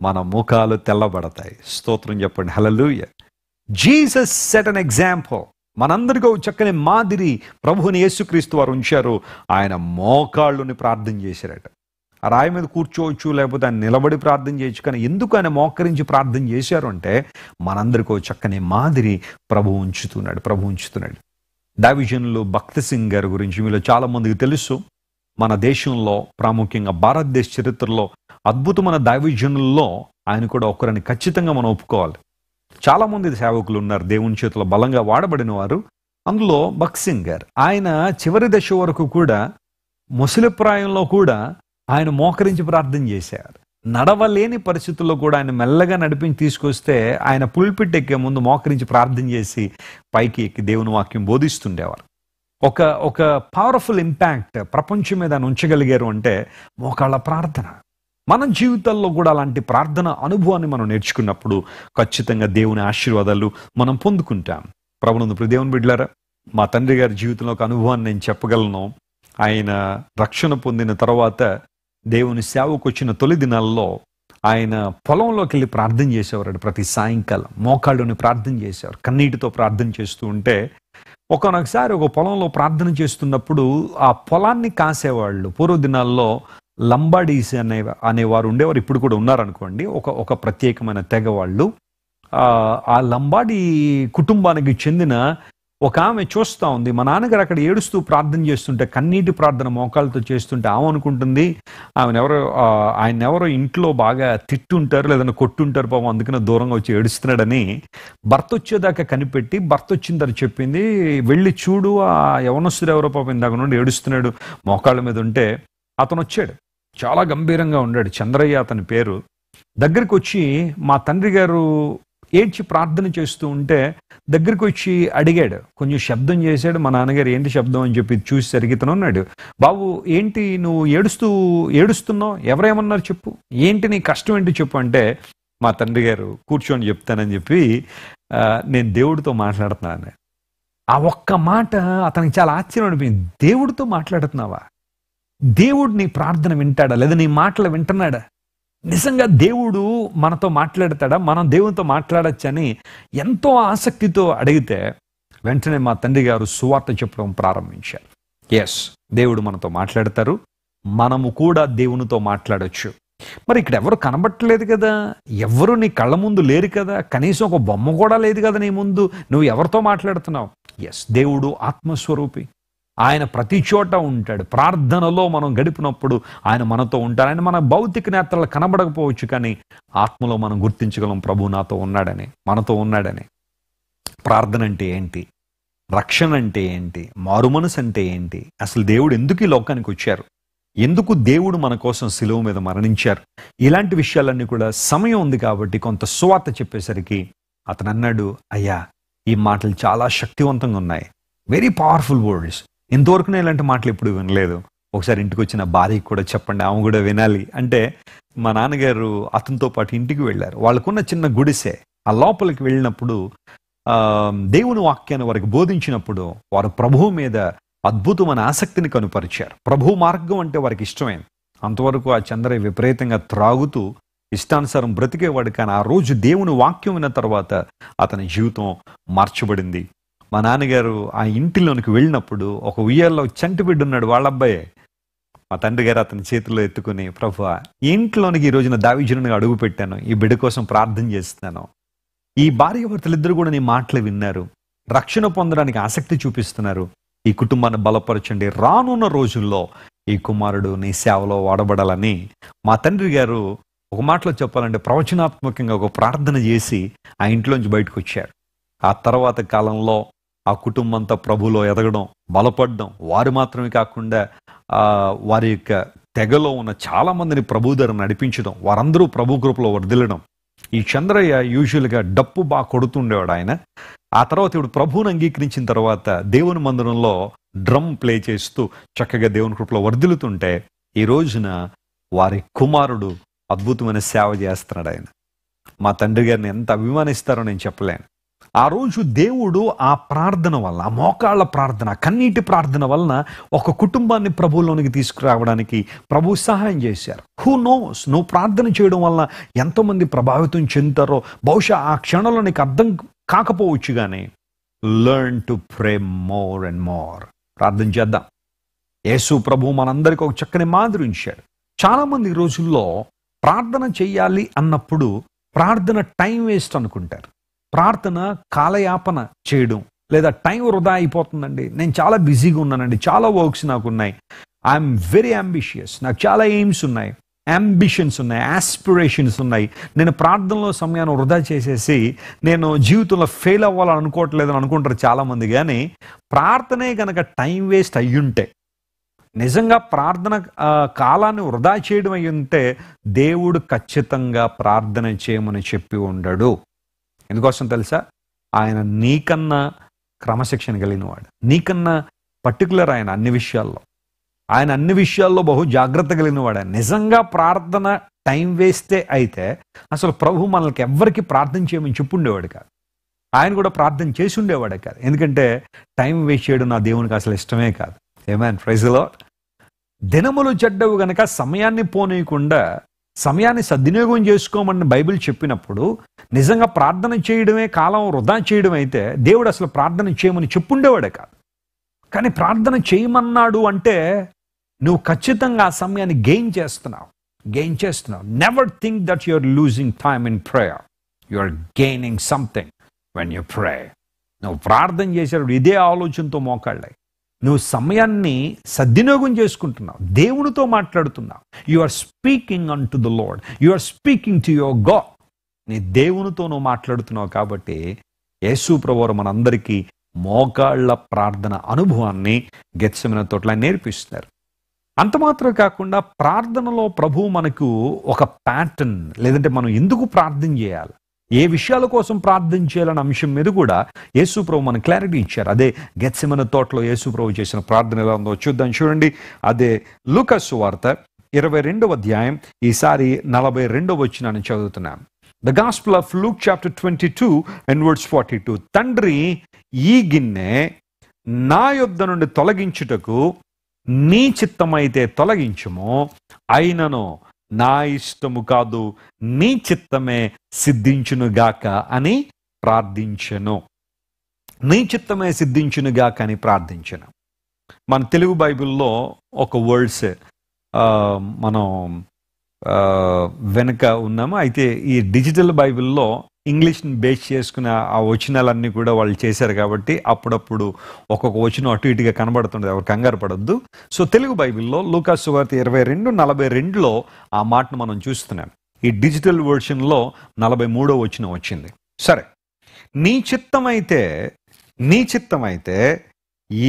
మన ముఖాలు తెల్లబడతాయి. స్తోత్రం చెప్పండి, hallelujah. Jesus set an example. మనందరికీ ఒక చక్కని మాదిరి ప్రభువుని యేసుక్రీస్తు వారు ఉంచారు. ఆయన మోకాళ్ళుని ప్రార్థన చేశారట. ఆ రాయి మీద కూర్చోవచ్చు, లేకపోతే ఆయన నిలబడి ప్రార్థన చేయొచ్చు, కానీ ఎందుకు ఆయన మోకరించి ప్రార్థన చేశారు అంటే మనందరికీ ఒక చక్కని మాదిరి ప్రభు ఉంచుతున్నాడు. దైవజనులు భక్తి సింగ్ గారి గురించి మీలో చాలా మందికి తెలుసు. మన దేశంలో, ప్రాముఖ్యంగా భారతదేశ చరిత్రలో అద్భుతమైన దైవజనుల్లో ఆయన కూడా ఒకరిని ఖచ్చితంగా మనం ఒప్పుకోవాలి. చాలామంది సేవకులు ఉన్నారు దేవుని చేతిలో బలంగా వాడబడిన వారు. అందులో భక్తి సింగ్ గారు, ఆయన చివరి దశ వరకు కూడా, ముసలిప్రాయంలో కూడా ఆయన మోకరించి ప్రార్థన చేశారు. నడవలేని పరిస్థితుల్లో కూడా ఆయన మెల్లగా నడిపించి తీసుకొస్తే ఆయన పుల్పిట్ ఎక్కే ముందు మోకరించి ప్రార్థన చేసి పైకి ఎక్కి దేవుని వాక్యం బోధిస్తుండేవారు. ఒక పవర్ఫుల్ ఇంపాక్ట్ ప్రపంచం మీద ఉంచగలిగారు అంటే మోకాళ్ళ ప్రార్థన. మన జీవితాల్లో కూడా అలాంటి ప్రార్థన అనుభవాన్ని మనం నేర్చుకున్నప్పుడు ఖచ్చితంగా దేవుని ఆశీర్వాదాలు మనం పొందుకుంటాం. ప్రభునందు దేవుని బిడ్డలారా, మా తండ్రి గారి జీవితంలో ఒక అనుభవాన్ని నేను చెప్పగలను. ఆయన రక్షణ పొందిన తర్వాత దేవుని సేవకు వచ్చిన తొలి దినాల్లో ఆయన పొలంలోకి వెళ్ళి ప్రార్థన చేసేవారు. ప్రతి సాయంకాలం మోకాళ్ళని ప్రార్థన చేసేవారు, కన్నీటితో ప్రార్థన చేస్తూ ఉంటే ఒకనొకసారి ఒక పొలంలో ప్రార్థన చేస్తున్నప్పుడు ఆ పొలాన్ని కాసేవాళ్ళు పూర్వ దినాల్లో లంబాడీస్ అనేవారు ఉండేవారు. ఇప్పుడు కూడా ఉన్నారనుకోండి. ఒక ప్రత్యేకమైన తెగ వాళ్ళు. ఆ లంబాడీ కుటుంబానికి చెందిన ఒక ఆమె చూస్తూ ఉంది, మా నాన్నగారు అక్కడ ఏడుస్తూ ప్రార్థన చేస్తుంటే, కన్నీటి ప్రార్థన మోకాళ్ళతో చేస్తుంటే ఆమె అనుకుంటుంది ఆయన ఎవరో ఇంట్లో బాగా తిట్టుంటారు, లేదంటే కొట్టుంటారు పాపం, అందుకనే దూరంగా వచ్చి ఏడుస్తున్నాడని భర్త వచ్చేదాకా కనిపెట్టి, భర్త వచ్చిన తర్వాత చెప్పింది, వెళ్ళి చూడు ఆ యవనస్తుడు ఎవరో పాపం ఇందాక నుండి ఏడుస్తున్నాడు మోకాళ్ళ మీద ఉంటే. అతను వచ్చాడు, చాలా గంభీరంగా ఉన్నాడు, చంద్రయ్య అతని పేరు. దగ్గరికి వచ్చి మా తండ్రి గారు ఏడ్చి ప్రార్థన చేస్తూ ఉంటే దగ్గరికి వచ్చి అడిగాడు, కొంచెం శబ్దం చేశాడు. మా నాన్నగారు ఏంటి శబ్దం అని చెప్పి చూసేసరికి ఇతను ఉన్నాడు. బాబు ఏంటి నువ్వు ఏడుస్తున్నావు, ఎవరేమన్నారు చెప్పు, ఏంటి నీ కష్టం ఏంటి చెప్పు అంటే, మా తండ్రి గారు కూర్చొని చెప్తానని చెప్పి నేను దేవుడితో మాట్లాడుతున్నాను. ఆ ఒక్క మాట అతనికి చాలా ఆశ్చర్యం అనిపించింది. దేవుడితో మాట్లాడుతున్నావా? దేవుడు నీ ప్రార్థన వింటాడా, లేదా నీ మాటలు వింటున్నాడా? నిజంగా దేవుడు మనతో మాట్లాడతాడా, మనం దేవునితో మాట్లాడచ్చని ఎంతో ఆసక్తితో అడిగితే వెంటనే మా తండ్రి గారు సువార్త చెప్పడం ప్రారంభించారు. ఎస్, దేవుడు మనతో మాట్లాడతారు, మనము కూడా దేవునితో మాట్లాడొచ్చు. మరి ఇక్కడ ఎవరు కనబట్టలేదు కదా, ఎవరు నీ కళ్ళ ముందు లేరు కదా, కనీసం ఒక బొమ్మ కూడా లేదు కదా నీ ముందు, నువ్వు ఎవరితో మాట్లాడుతున్నావు? ఎస్, దేవుడు ఆత్మస్వరూపి, ఆయన ప్రతి చోట ఉంటాడు. ప్రార్థనలో మనం గడిపినప్పుడు ఆయన మనతో ఉంటాడు. ఆయన మన భౌతిక నేత్రాలు కనబడకపోవచ్చు, కానీ ఆత్మలో మనం గుర్తించగలం ప్రభు నాతో ఉన్నాడని, మనతో ఉన్నాడని. ప్రార్థన అంటే ఏంటి, రక్షణ అంటే ఏంటి, మారుమనసు అంటే ఏంటి, అసలు దేవుడు ఎందుకు ఈ లోకానికి వచ్చారు, ఎందుకు దేవుడు మన కోసం శిలువ మీద మరణించారు, ఇలాంటి విషయాలన్నీ కూడా సమయం ఉంది కాబట్టి కొంత సువార్త చెప్పేసరికి అతను అన్నాడు, అయ్యా ఈ మాటలు చాలా శక్తివంతంగా ఉన్నాయి, వెరీ పవర్ఫుల్ వర్డ్స్, ఇంతవరకు నేను ఇలాంటి మాటలు ఎప్పుడు వినలేదు, ఒకసారి ఇంటికి వచ్చిన భార్యకి కూడా చెప్పండి, ఆమె కూడా వినాలి అంటే. మా నాన్నగారు అతనితో పాటు ఇంటికి వెళ్ళారు. వాళ్ళకున్న చిన్న గుడిసె, ఆ లోపలికి వెళ్ళినప్పుడు దేవుని వాక్యాన్ని వారికి బోధించినప్పుడు వారు ప్రభువు మీద అద్భుతమైన ఆసక్తిని కనుపరిచారు. ప్రభు మార్గం అంటే వారికి ఇష్టమైంది. అంతవరకు ఆ చంద్రయ్య విపరీతంగా త్రాగుతూ ఇష్టానుసారం బ్రతికేవాడు, కానీ ఆ రోజు దేవుని వాక్యం విన్న తర్వాత అతని జీవితం మార్చబడింది. మా నాన్నగారు ఆ ఇంటిలోనికి వెళ్ళినప్పుడు ఒక ఉయ్యాల్లో చంటి బిడ్డ ఉన్నాడు, వాళ్ళ అబ్బాయే. మా తండ్రి గారు అతని చేతిలో ఎత్తుకుని, ప్రభువా ఈ ఇంట్లోనికి ఈ రోజున దావీదునిగా అడుగు పెట్టాను, ఈ బిడ్డ కోసం ప్రార్థన చేస్తున్నాను, ఈ భార్యాభర్తలిద్దరూ కూడా నీ మాటలు విన్నారు, రక్షణ పొందడానికి ఆసక్తి చూపిస్తున్నారు, ఈ కుటుంబాన్ని బలపరచండి, రానున్న రోజుల్లో ఈ కుమారుడు నీ సేవలో వాడబడాలని మా తండ్రి గారు ఒక మాటలో చెప్పాలంటే ప్రవచనాత్మకంగా ఒక ప్రార్థన చేసి ఆ ఇంట్లోంచి బయటకు వచ్చారు. ఆ తర్వాత కాలంలో ఆ కుటుంబంతో ప్రభులో ఎదగడం, బలపడడం, వారు మాత్రమే కాకుండా వారి యొక్క తెగలో ఉన్న చాలా మందిని ప్రభు దగ్గర నడిపించడం, వారందరూ ప్రభు కృపలో వర్ధిల్లడం. ఈ చంద్రయ్య యూజువల్గా డప్పు బాగా కొడుతుండేవాడు ఆయన. ఆ తర్వాత ఇప్పుడు ప్రభువుని అంగీకరించిన తర్వాత దేవుని మందిరంలో డ్రమ్ ప్లే చేస్తూ చక్కగా దేవుని కృపలో వర్ధిల్లుతుంటే ఈ రోజున వారి కుమారుడు అద్భుతమైన సేవ చేస్తున్నాడు. ఆయన మా తండ్రి గారిని ఎంత అభిమానిస్తారో నేను చెప్పలేను. ఆ రోజు దేవుడు ఆ ప్రార్థన వల్ల, ఆ మోకాళ్ళ ప్రార్థన, కన్నీటి ప్రార్థన వలన ఒక కుటుంబాన్ని ప్రభువులోనికి తీసుకురావడానికి ప్రభు సహాయం చేశారు. హూ నోస్, నువ్వు ప్రార్థన చేయడం వల్ల ఎంతోమంది ప్రభావితం చెందుతారో బహుశా ఆ క్షణంలో నీకు అర్థం కాకపోవచ్చు, కానీ learn to pray more and more. ప్రార్థన చేద్దాం. యేసు ప్రభు మనందరికీ ఒక చక్కని మాదిరి ఉంచాడు. చాలా మంది ఈ రోజుల్లో ప్రార్థన చెయ్యాలి అన్నప్పుడు ప్రార్థన టైం వేస్ట్ అనుకుంటారు. ప్రార్థన కాలయాపన చేయడం, లేదా టైం వృధా అయిపోతుందండి, నేను చాలా బిజీగా ఉన్నానండి, చాలా వర్క్స్ నాకు ఉన్నాయి, ఐఎమ్ వెరీ అంబిషియస్, నాకు చాలా ఎయిమ్స్ ఉన్నాయి, అంబిషన్స్ ఉన్నాయి, ఆస్పిరేషన్స్ ఉన్నాయి, నేను ప్రార్థనలో సమయాన్ని వృధా చేసేసి నేను జీవితంలో ఫెయిల్ అవ్వాలని అనుకోవట్లేదని అనుకుంటారు చాలామంది. కానీ ప్రార్థనే కనుక టైం వేస్ట్ అయ్యుంటే, నిజంగా ప్రార్థన కాలాన్ని వృధా చేయడం అయ్యుంటే దేవుడు ఖచ్చితంగా ప్రార్థన చేయమని చెప్పి ఉండడు. ఎందుకోసం తెలుసా? ఆయన నీకన్నా క్రమశిక్షణ కలిగినవాడు, నీకన్నా పర్టికులర్ ఆయన అన్ని విషయాల్లో, ఆయన అన్ని విషయాల్లో బహు జాగ్రత్త కలిగినవాడు. నిజంగా ప్రార్థన టైం వేస్తే అయితే అసలు ప్రభు మనల్కి ఎవ్వరికి ప్రార్థన చేయమని చెప్పుండేవాడు కాదు, ఆయన కూడా ప్రార్థన చేసి ఉండేవాడే కాదు. ఎందుకంటే టైం వేస్ట్ చేయడం నా దేవునికి అసలు ఇష్టమే కాదు. ఆమేన్, ప్రైజ్ ది లార్డ్. దినములు చెడ్డవు గనక సమయాన్ని పోనీయకుండా సమయాన్ని సద్వినియోగం చేసుకోమని బైబిల్ చెప్పినప్పుడు నిజంగా ప్రార్థన చేయడమే కాలం వృధా చేయడం అయితే దేవుడు అసలు ప్రార్థన చేయమని చెప్పుండేవాడే కాదు. కానీ ప్రార్థన చేయమన్నాడు అంటే నువ్వు ఖచ్చితంగా ఆ సమయాన్ని గెయిన్ చేస్తున్నావు. Never think that you are losing time in prayer. You are gaining something when you pray. నువ్వు ప్రార్థన చేసేటప్పుడు ఇదే ఆలోచనతో మోకాళ్ళాయి. నువ్వు సమయాన్ని సద్వినియోగం చేసుకుంటున్నావు, దేవునితో మాట్లాడుతున్నావు. You are speaking unto the Lord, you are speaking to your God. నీ దేవునితో నువ్వు మాట్లాడుతున్నావు. కాబట్టి యేసు ప్రభువారు మనందరికీ మోకాళ్ళ ప్రార్థన అనుభవాన్ని గెత్సెమనే తోటలో నేర్పిస్తున్నారు. అంత మాత్రం కాకుండా ప్రార్థనలో ప్రభువు మనకు ఒక ప్యాటర్న్, లేదంటే మనం ఎందుకు ప్రార్థన చేయాలి, ఏ విషయాల కోసం ప్రార్థన చేయాలన్న అంశం మీద కూడా యేసు ప్రభు మనకు క్లారిటీ ఇచ్చారు. అదే గెత్సెమనే తోటలో యేసు ప్రభు చేసిన ప్రార్థన ఎలా ఉందో చూద్దాం. చూడండి, అదే లూకా సువార్త 22వ అధ్యాయం, ఈసారి 42వ వచనాన్ని చదువుతున్నాం. The Gospel of Luke chapter 22 and verse 42. తండ్రి, ఈ గిన్నె నా యొద్ద నుండి తొలగించుటకు నీ చిత్తమైతే తొలగించుము, అయినను నా ఇష్టము కాదు, నీ చిత్తమే సిద్ధించునుగాక అని ప్రార్థించెను. నీ చిత్తమే సిద్ధించునుగాక అని ప్రార్థించెను. మన తెలుగు బైబిల్లో ఒక వర్డ్స్ మనం వెనక ఉన్నాము. అయితే ఈ డిజిటల్ బైబిల్లో ఇంగ్లీష్ని బేస్ చేసుకున్న ఆ వచనాలన్నీ కూడా వాళ్ళు చేశారు. కాబట్టి అప్పుడప్పుడు ఒక్కొక్క వచనం అటు ఇటుగా కనబడుతుంది, ఎవరు కంగారు పడొద్దు. సో తెలుగు బైబిల్లో లూకా సువార్త 22:42లో ఆ మాటను మనం చూస్తున్నాం. ఈ డిజిటల్ వర్షన్లో 43వ వచనం వచ్చింది. సరే, నీ చిత్తమైతే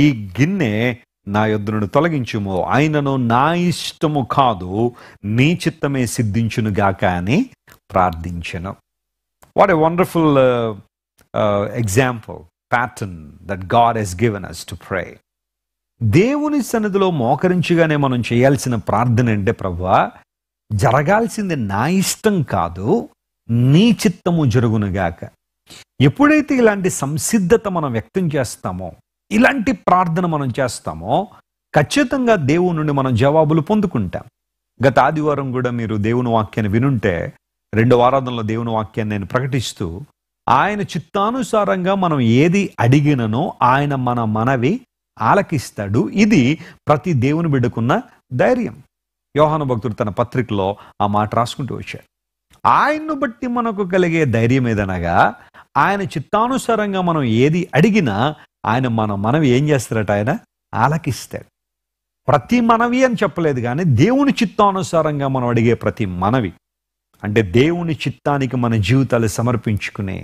ఈ గిన్నె నా యొద్ద నుండి తొలగించుము, ఆయనను నా ఇష్టము కాదు, నీ చిత్తమే సిద్ధించునుగాక అని ప్రార్థించెను. What a wonderful example, pattern that God has given us to pray. దేవుని సన్నిధిలో మోకరించగానే మనం చేయాల్సిన ప్రార్థన అంటే, ప్రభువా జరగాల్సింది నా ఇష్టం కాదు, నీ చిత్తము జరుగునుగాక. ఎప్పుడైతే ఇలాంటి సంసిద్ధత మనం వ్యక్తం చేస్తామో, ఇలాంటి ప్రార్థన మనం చేస్తామో, ఖచ్చితంగా దేవుని నుండి మనం జవాబులు పొందుకుంటాం. గత ఆదివారం కూడా మీరు దేవుని వాక్యాన్ని వినుంటే, 2వ ఆరాధనలో దేవుని వాక్యాన్ని నేను ప్రకటిస్తూ, ఆయన చిత్తానుసారంగా మనం ఏది అడిగిననో ఆయన మన మనవి ఆలకిస్తాడు. ఇది ప్రతి దేవుని బిడ్డకున్న ధైర్యం. యోహాను భక్తుడు తన పత్రికలో ఆ మాట రాసుకుంటూ వచ్చాడు. ఆయన్ను బట్టి మనకు కలిగే ధైర్యం ఏదనగా, ఆయన చిత్తానుసారంగా మనం ఏది అడిగినా ఆయన మన మనవి ఏం చేస్తారట, ఆయన ఆలకిస్తాడు. ప్రతి మనవి అని చెప్పలేదు, కానీ దేవుని చిత్తానుసారంగా మనం అడిగే ప్రతి మనవి, అంటే దేవుని చిత్తానికి మన జీవితాలు సమర్పించుకుని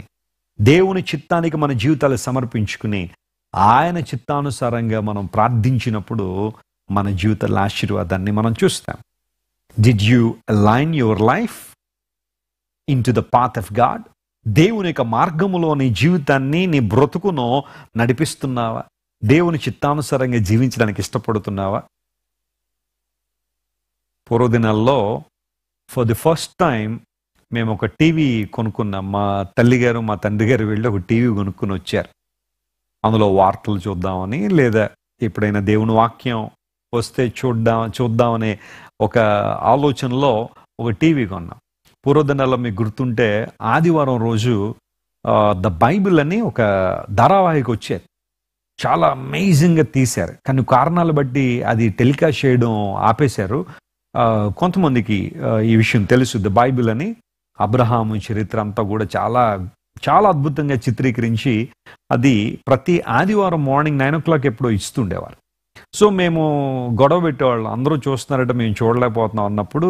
ఆయన చిత్తానుసారంగా మనం ప్రార్థించినప్పుడు మన జీవితాల ఆశీర్వాదాన్ని మనం చూస్తాం. Did you align your life in to the path of God? దేవుని యొక్క మార్గములో నీ జీవితాన్ని, నీ బ్రతుకును నడిపిస్తున్నావా? దేవుని చిత్తానుసారంగా జీవించడానికి ఇష్టపడుతున్నావా? పూర్వదినాల్లో ఫర్ ది ఫస్ట్ టైం మేము ఒక టీవీ కొనుక్కున్నాం. మా తల్లిగారు మా తండ్రి గారు వెళ్ళి ఒక టీవీ కొనుక్కుని వచ్చారు. అందులో వార్తలు చూద్దామని, లేదా ఎప్పుడైనా దేవుని వాక్యం వస్తే చూద్దామనే ఒక ఆలోచనలో ఒక టీవీ కొన్నాం. పూర్వదినాల్లో మీకు గుర్తుంటే ఆదివారం రోజు ద బైబిల్ అని ఒక ధారావాహిక వచ్చేది. చాలా అమేజింగ్గా తీశారు, కానీ కారణాలు బట్టి అది టెలికాస్ట్ చేయడం ఆపేశారు. కొంతమందికి ఈ విషయం తెలుసు. ద బైబిల్ అని అబ్రహాము చరిత్ర అంతా కూడా చాలా చాలా అద్భుతంగా చిత్రీకరించి అది ప్రతి ఆదివారం మార్నింగ్ 9 o'clock ఎప్పుడో ఇస్తుండేవారు. సో మేము గొడవ పెట్టేవాళ్ళం, అందరూ చూస్తున్నారట మేము చూడలేకపోతున్నాం అన్నప్పుడు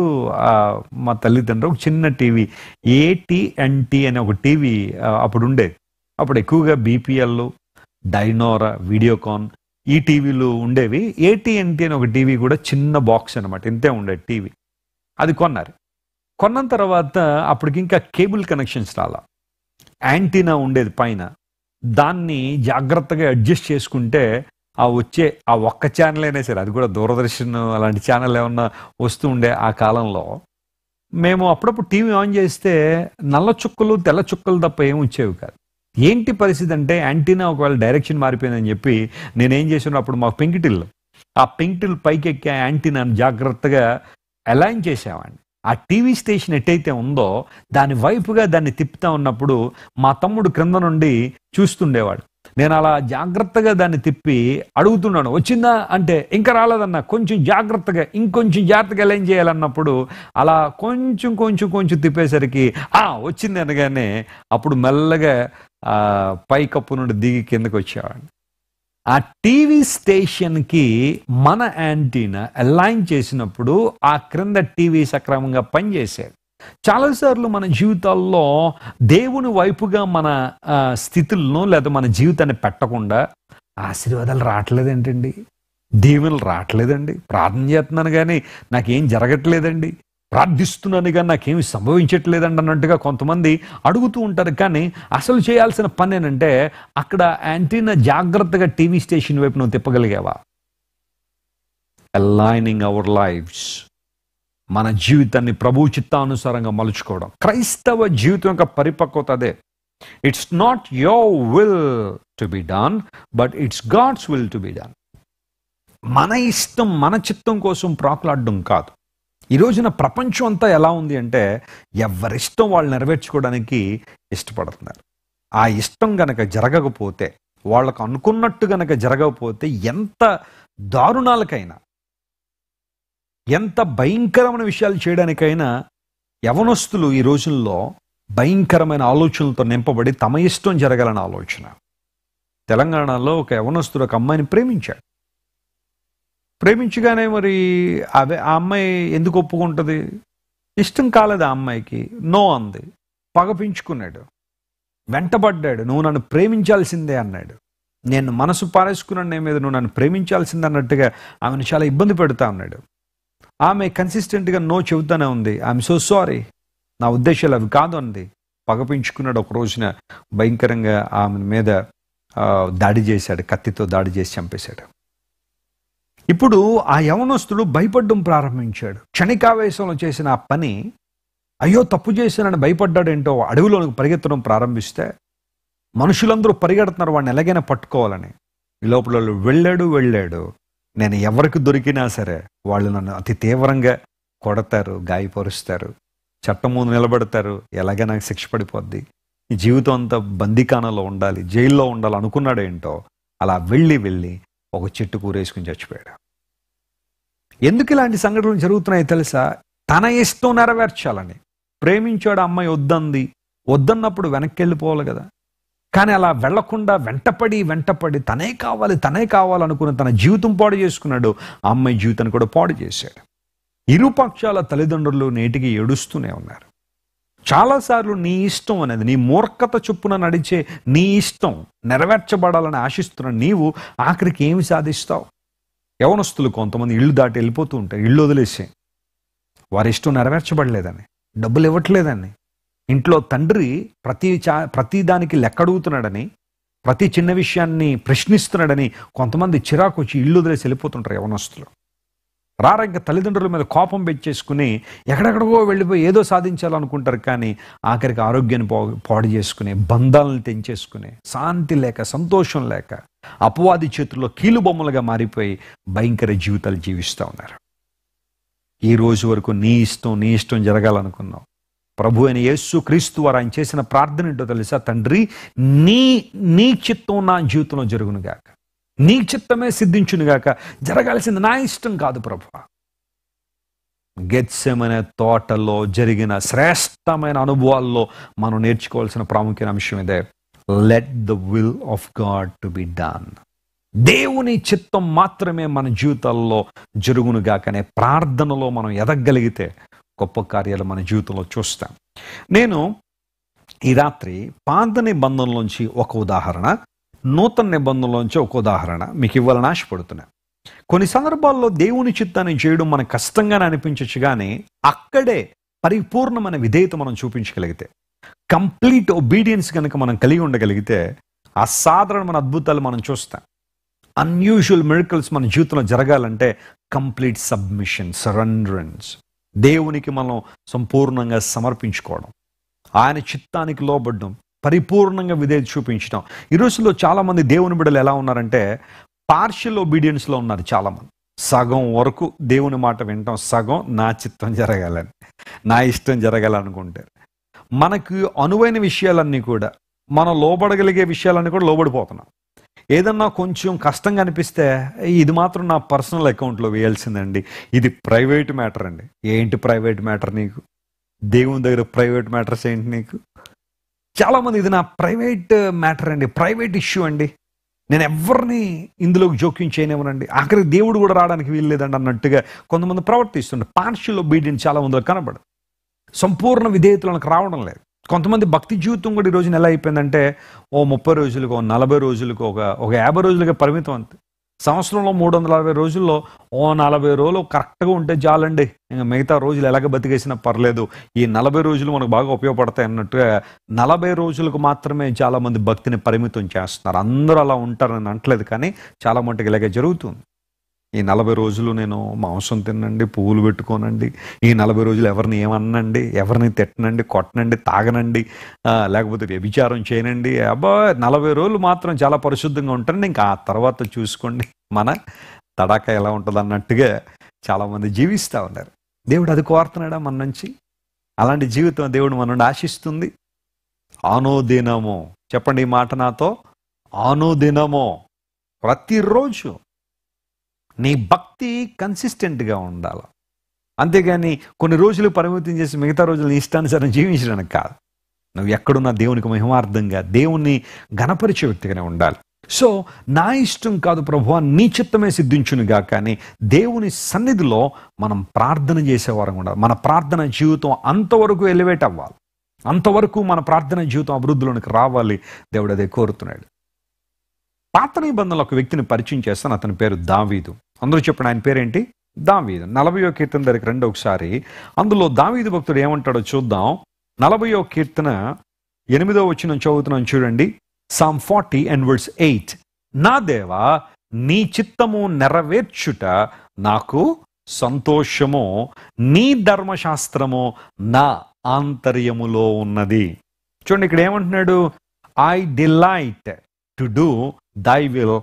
మా తల్లిదండ్రులు ఒక చిన్న టీవీ AT&T అనే ఒక టీవీ అప్పుడు ఉండేది. అప్పుడు ఎక్కువగా BPL, డైనోరా, వీడియోకాన్ ఈ టీవీలు ఉండేవి. AT&T అనే ఒక టీవీ కూడా చిన్న బాక్స్ అనమాట, ఇంతే ఉండేది టీవీ. అది కొన్నారు. కొన్న తర్వాత అప్పటికి ఇంకా కేబుల్ కనెక్షన్స్ రాలా, యాంటీనా ఉండేది పైన. దాన్ని జాగ్రత్తగా అడ్జస్ట్ చేసుకుంటే వచ్చే ఆ ఒక్క ఛానల్ అయినా సరే, అది కూడా దూరదర్శన్ అలాంటి ఛానల్ ఏమన్నా వస్తూ ఉండే ఆ కాలంలో, మేము అప్పుడప్పుడు టీవీ ఆన్ చేస్తే నల్ల చుక్కలు తెల్ల చుక్కలు తప్ప ఏమి వచ్చేవి కాదు. ఏంటి పరిస్థితి అంటే, యాంటీనా ఒకవేళ డైరెక్షన్ మారిపోయిందని చెప్పి నేనేం చేసాను, అప్పుడు మా పెంకిటిల్లు, ఆ పెంకిటిల్ పైకి ఎక్కి యాంటీనాను జాగ్రత్తగా అలైన్ చేసామండి. ఆ టీవీ స్టేషన్ ఎట్టయితే ఉందో దాని వైపుగా దాన్ని తిప్పుతా ఉన్నప్పుడు మా తమ్ముడు క్రింద నుండి చూస్తుండేవాడు. నేను అలా జాగ్రత్తగా దాన్ని తిప్పి అడుగుతున్నాను, వచ్చిందా అంటే ఇంకా రాలేదన్నా, కొంచెం జాగ్రత్తగా ఇంకొంచెం జాగ్రత్తగా అలైన్ చేయాలన్నప్పుడు అలా కొంచెం తిప్పేసరికి వచ్చింది అనగానే అప్పుడు మెల్లగా పైకప్పు నుండి దిగి కిందకు వచ్చేవాడిని. ఆ టీవీ స్టేషన్కి మన యాంటీనా అలైన్ చేసినప్పుడు ఆ క్రింద టీవీ సక్రమంగా పనిచేసేది. చాలాసార్లు మన జీవితాల్లో దేవుని వైపుగా మన స్థితులను లేదా మన జీవితాన్ని పెట్టకుండా ఆశీర్వాదాలు రావట్లేదేంటండి, దీవెనలు రావట్లేదండి, ప్రార్థన చేస్తున్నాను కానీ నాకేం జరగట్లేదండి, ప్రార్థిస్తున్నాను కానీ నాకేమి సంభవించట్లేదండి అన్నట్టుగా కొంతమంది అడుగుతూ ఉంటారు. కానీ అసలు చేయాల్సిన పని ఏంటంటే అక్కడ యాంటీనా జాగ్రత్తగా టీవీ స్టేషన్ వైపు నువ్వు తిప్పగలిగావా? అలైనింగ్ అవర్ లైఫ్స్, మన జీవితాన్ని ప్రభు చిత్తానుసారంగా మలుచుకోవడం. క్రైస్తవ జీవితం యొక్క పరిపక్వత అదే. It's not your will to be done, but it's God's will to be done. మన ఇష్టం మన చిత్తం కోసం ప్రాకులాడడం కాదు. ఈ రోజున ప్రపంచం అంతా ఎలా ఉంది అంటే ఎవరిష్టం వాళ్ళు నెరవేర్చుకోవడానికి ఇష్టపడుతున్నారు. ఆ ఇష్టం గనక జరగకపోతే, వాళ్ళకు అనుకున్నట్టు గనక జరగకపోతే ఎంత దారుణాలకైనా, ఎంత భయంకరమైన విషయాలు చేయడానికైనా యవనస్తులు ఈ రోజుల్లో భయంకరమైన ఆలోచనలతో నింపబడి తమ ఇష్టం జరగాలని ఆలోచన. తెలంగాణలో ఒక యవనస్తుడు ఒక అమ్మాయిని ప్రేమించాడు. ప్రేమించగానే మరి ఆ అమ్మాయి ఎందుకు ఒప్పుకుంటుంది? ఇష్టం కాలేదు ఆ అమ్మాయికి, నో అంది. పగపించుకున్నాడు, వెంటబడ్డాడు. నువ్వు నన్ను ప్రేమించాల్సిందే అన్నాడు. నేను మనసు పారేసుకున్నాను నీ మీద, నువ్వు నన్ను ప్రేమించాల్సిందే అన్నట్టుగా ఆమెను చాలా ఇబ్బంది పెడతా ఉన్నాడు. ఆమె కన్సిస్టెంట్గా నో చెబుతానే ఉంది. ఐఎమ్ సో సారీ, నా ఉద్దేశాలు అవి కాదు అంది. పగపించుకున్నాడు. ఒక రోజున భయంకరంగా ఆమె మీద దాడి చేశాడు, కత్తితో దాడి చేసి చంపేశాడు. ఇప్పుడు ఆ యవనస్తుడు భయపడడం ప్రారంభించాడు. క్షణికావేశంలో చేసిన ఆ పని, అయ్యో తప్పు చేశానని భయపడ్డాడేంటో అడవిలోనికి పరిగెత్తడం ప్రారంభిస్తే మనుషులందరూ పరిగెడుతున్నారు వాడిని ఎలాగైనా పట్టుకోవాలని. ఈ లోపల వెళ్ళాడు. నేను ఎవరికి దొరికినా సరే వాళ్ళు నన్ను అతి తీవ్రంగా కొడతారు, గాయపరుస్తారు, చట్టం ముందు నిలబెడతారు, ఎలాగైనా నాకు శిక్ష పడిపోద్ది, ఈ జీవితం అంతా బందీఖానాలో ఉండాలి, జైల్లో ఉండాలి అనుకున్నాడేంటో అలా వెళ్ళి ఒక చెట్టు కూరేసుకుని చచ్చిపోయాడు. ఎందుకు ఇలాంటి సంఘటనలు జరుగుతున్నాయో తెలుసా? తన ఇష్టం నెరవేర్చాలని ప్రేమించాడు. అమ్మాయి వద్దన్నప్పుడు వెనక్కి వెళ్ళిపోవాలి కదా. కానీ అలా వెళ్లకుండా వెంటపడి తనే కావాలనుకుని తన జీవితం పాడు చేసుకున్నాడు. ఆ అమ్మాయి జీవితాన్ని కూడా పాడు చేశాడు. ఇరుపక్షాల తల్లిదండ్రులు నేటికి ఏడుస్తూనే ఉన్నారు. చాలాసార్లు నీ ఇష్టం అనేది, నీ మూర్ఖత చొప్పున నడిచే నీ ఇష్టం నెరవేర్చబడాలని ఆశిస్తున్న నీవు ఆఖరికి ఏమి సాధిస్తావు? యవనస్తులు కొంతమంది ఇల్లు దాటి వెళ్ళిపోతూ ఉంటారు, ఇల్లు వదిలేసి. వారి ఇష్టం నెరవేర్చబడలేదని, డబ్బులు ఇవ్వట్లేదని, ఇంట్లో తండ్రి ప్రతి దానికి లెక్కడుగుతున్నాడని, ప్రతి చిన్న విషయాన్ని ప్రశ్నిస్తున్నాడని కొంతమంది చిరాకు వచ్చి ఇల్లు వదిలేసి వెళ్ళిపోతుంటారు యవనస్తులు. ఇంకా తల్లిదండ్రుల మీద కోపం పెంచేసుకుని ఎక్కడెక్కడికో వెళ్ళిపోయి ఏదో సాధించాలనుకుంటారు. కానీ ఆఖరికి ఆరోగ్యాన్ని పాడు చేసుకుని, బంధాలను తెంచేసుకుని, శాంతి లేక, సంతోషం లేక, అపవాది చేతుల్లో కీలుబొమ్మలుగా మారిపోయి భయంకర జీవితాలు జీవిస్తూ ఉన్నారు. ఈ రోజు వరకు నీ ఇష్టం జరగాలనుకున్నావు. ప్రభు అయిన యేసు క్రీస్తు వారు ఆయన చేసిన ప్రార్థన ఏంటో తెలుసా? తండ్రి, నీ చిత్తం నా జీవితంలో జరుగునుగాక, నీ చిత్తమే సిద్ధించునుగాక, జరగాల్సింది నా ఇష్టం కాదు ప్రభువా. గెత్సెమనే తోటలో జరిగిన శ్రేష్టమైన అనుభవాల్లో మనం నేర్చుకోవాల్సిన ప్రాముఖ్యమైన అంశం ఇదే. Let the will of God to be done. దేవుని చిత్తం మాత్రమే మన జీవితాల్లో జరుగునుగాకనే ప్రార్థనలో మనం ఎదగలిగితే గొప్ప కార్యాలు మన జీవితంలో చూస్తాం. నేను ఈ రాత్రి పాత నిబంధనలోంచి ఒక ఉదాహరణ, నూతన నిబంధనలోంచి ఒక ఉదాహరణ మీకు ఇవ్వాలని ఆశపడుతున్నాను. కొన్ని సందర్భాల్లో దేవుని చిత్తాన్ని చేయడం మనకు కష్టంగానే అనిపించచ్చు, కానీ అక్కడే పరిపూర్ణమైన విధేయత మనం చూపించగలిగితే, కంప్లీట్ ఒబీడియన్స్ కనుక మనం కలిగి ఉండగలిగితే అసాధారణమైన అద్భుతాలు మనం చూస్తాం. అన్యూజువల్ మిరకల్స్ మన జీవితంలో జరగాలంటే కంప్లీట్ సబ్మిషన్, సరెండరెన్స్, దేవునికి మనం సంపూర్ణంగా సమర్పించుకోవడం, ఆయన చిత్తానికి లోబడడం, పరిపూర్ణంగా విధేయత చూపించడం. ఈ రోజుల్లో చాలామంది దేవుని బిడ్డలు ఎలా ఉన్నారంటే పార్షియల్ ఒబీడియన్స్లో ఉన్నారు. చాలామంది సగం వరకు దేవుని మాట వింటాం, సగం నా చిత్తం జరగాలని, నా ఇష్టం జరగాలనుకుంటారు. మనకు అనువైన విషయాలన్నీ కూడా, మనం లోబడగలిగే విషయాలన్నీ కూడా లోబడిపోతున్నాం. ఏదన్నా కొంచెం కష్టంగా అనిపిస్తే ఇది మాత్రం నా పర్సనల్ అకౌంట్లో వేయాల్సిందండి, ఇది ప్రైవేట్ మ్యాటర్ అండి. ఏంటి ప్రైవేట్ మ్యాటర్ నీకు? దేవుని దగ్గర ప్రైవేట్ మ్యాటర్స్ ఏంటి నీకు? చాలామంది ఇది నా ప్రైవేట్ మ్యాటర్ అండి, ప్రైవేట్ ఇష్యూ అండి, నేను ఎవరిని ఇందులోకి జోక్యం చేయనివ్వనండి, ఆఖరికి దేవుడు కూడా రావడానికి వీల్లేదండి అన్నట్టుగా కొంతమంది ప్రవర్తిస్తుంటారు. పార్షియల్ ఒబీడియన్స్ చాలా మందిలో కనబడదు, సంపూర్ణ విధేయతలకు రావడం లేదు. కొంతమంది భక్తి జీవితం కూడా ఈ రోజున ఎలా అయిపోయిందంటే ఓ 30 రోజులకు, 40 రోజులకు, ఒక 50 రోజులుగా పరిమితం అంతే. సంవత్సరంలో 360 రోజుల్లో ఓ 40 రోజులు కరెక్ట్గా ఉంటే చాలండి, ఇంకా మిగతా రోజులు ఎలాగ బతికేసినా పర్లేదు, ఈ 40 రోజులు మనకు బాగా ఉపయోగపడతాయి అన్నట్టుగా 40 రోజులకు మాత్రమే చాలామంది భక్తిని పరిమితం చేస్తున్నారు. అందరూ అలా ఉంటారని అనట్లేదు, కానీ చాలా మటుకు ఇలాగే జరుగుతుంది. ఈ 40 రోజులు నేను మాంసం తినండి, పువ్వులు పెట్టుకోనండి, ఈ 40 రోజులు ఎవరిని ఏమన్నండి, ఎవరిని తిట్టనండి, కొట్టనండి, తాగనండి, లేకపోతే వ్యభిచారం చేయనండి, అబ్బా 40 రోజులు మాత్రం చాలా పరిశుద్ధంగా ఉంటానండి, ఇంకా ఆ తర్వాత చూసుకోండి మన తడాక ఎలా ఉంటుంది అన్నట్టుగా చాలామంది జీవిస్తూ ఉన్నారు. దేవుడు అది కోరుతున్నాడా మన నుంచి? అలాంటి జీవితం దేవుడు మన నుండి ఆశిస్తుంది. అనుదినము, చెప్పండి ఈ మాట నాతో, అనుదినము, ప్రతిరోజు నీ భక్తి కన్సిస్టెంట్గా ఉండాలి. అంతేగాని కొన్ని రోజులు పరిమితం చేసి మిగతా రోజులు నీ ఇష్టానుసారం జీవించడానికి కాదు. నువ్వు ఎక్కడున్నా దేవునికి మహిమార్థంగా, దేవుణ్ణి గణపరిచే వ్యక్తిగానే ఉండాలి. సో నా ఇష్టం కాదు ప్రభువా, నీ చిత్తమే సిద్ధించునుగా, కానీ దేవుని సన్నిధిలో మనం ప్రార్థన చేసేవారం ఉండాలి. మన ప్రార్థన జీవితం అంతవరకు ఎలివేట్ అవ్వాలి, అంతవరకు మన ప్రార్థన జీవితం అభివృద్ధిలోనికి రావాలి. దేవుడు అదే కోరుతున్నాడు. పాత నిబంధనలో ఒక వ్యక్తిని పరిచయం చేస్తాను, అతని పేరు దావీదు. అందరూ చెప్పండి ఆయన పేరేంటి? దావీదు. 40వ కీర్తన దగ్గరికి రండి ఒకసారి. అందులో దావీదు భక్తుడు ఏమంటాడో చూద్దాం. 40వ కీర్తన 8వ వచనం చదువుతున్నాను చూడండి. Psalm 40 and verse 8. నా దేవా, నీ చిత్తము నెరవేర్చుట నాకు సంతోషము, నీ ధర్మశాస్త్రము నా ఆంతర్యములో ఉన్నది. చూడండి ఇక్కడ ఏమంటున్నాడు? I delight to do thy will,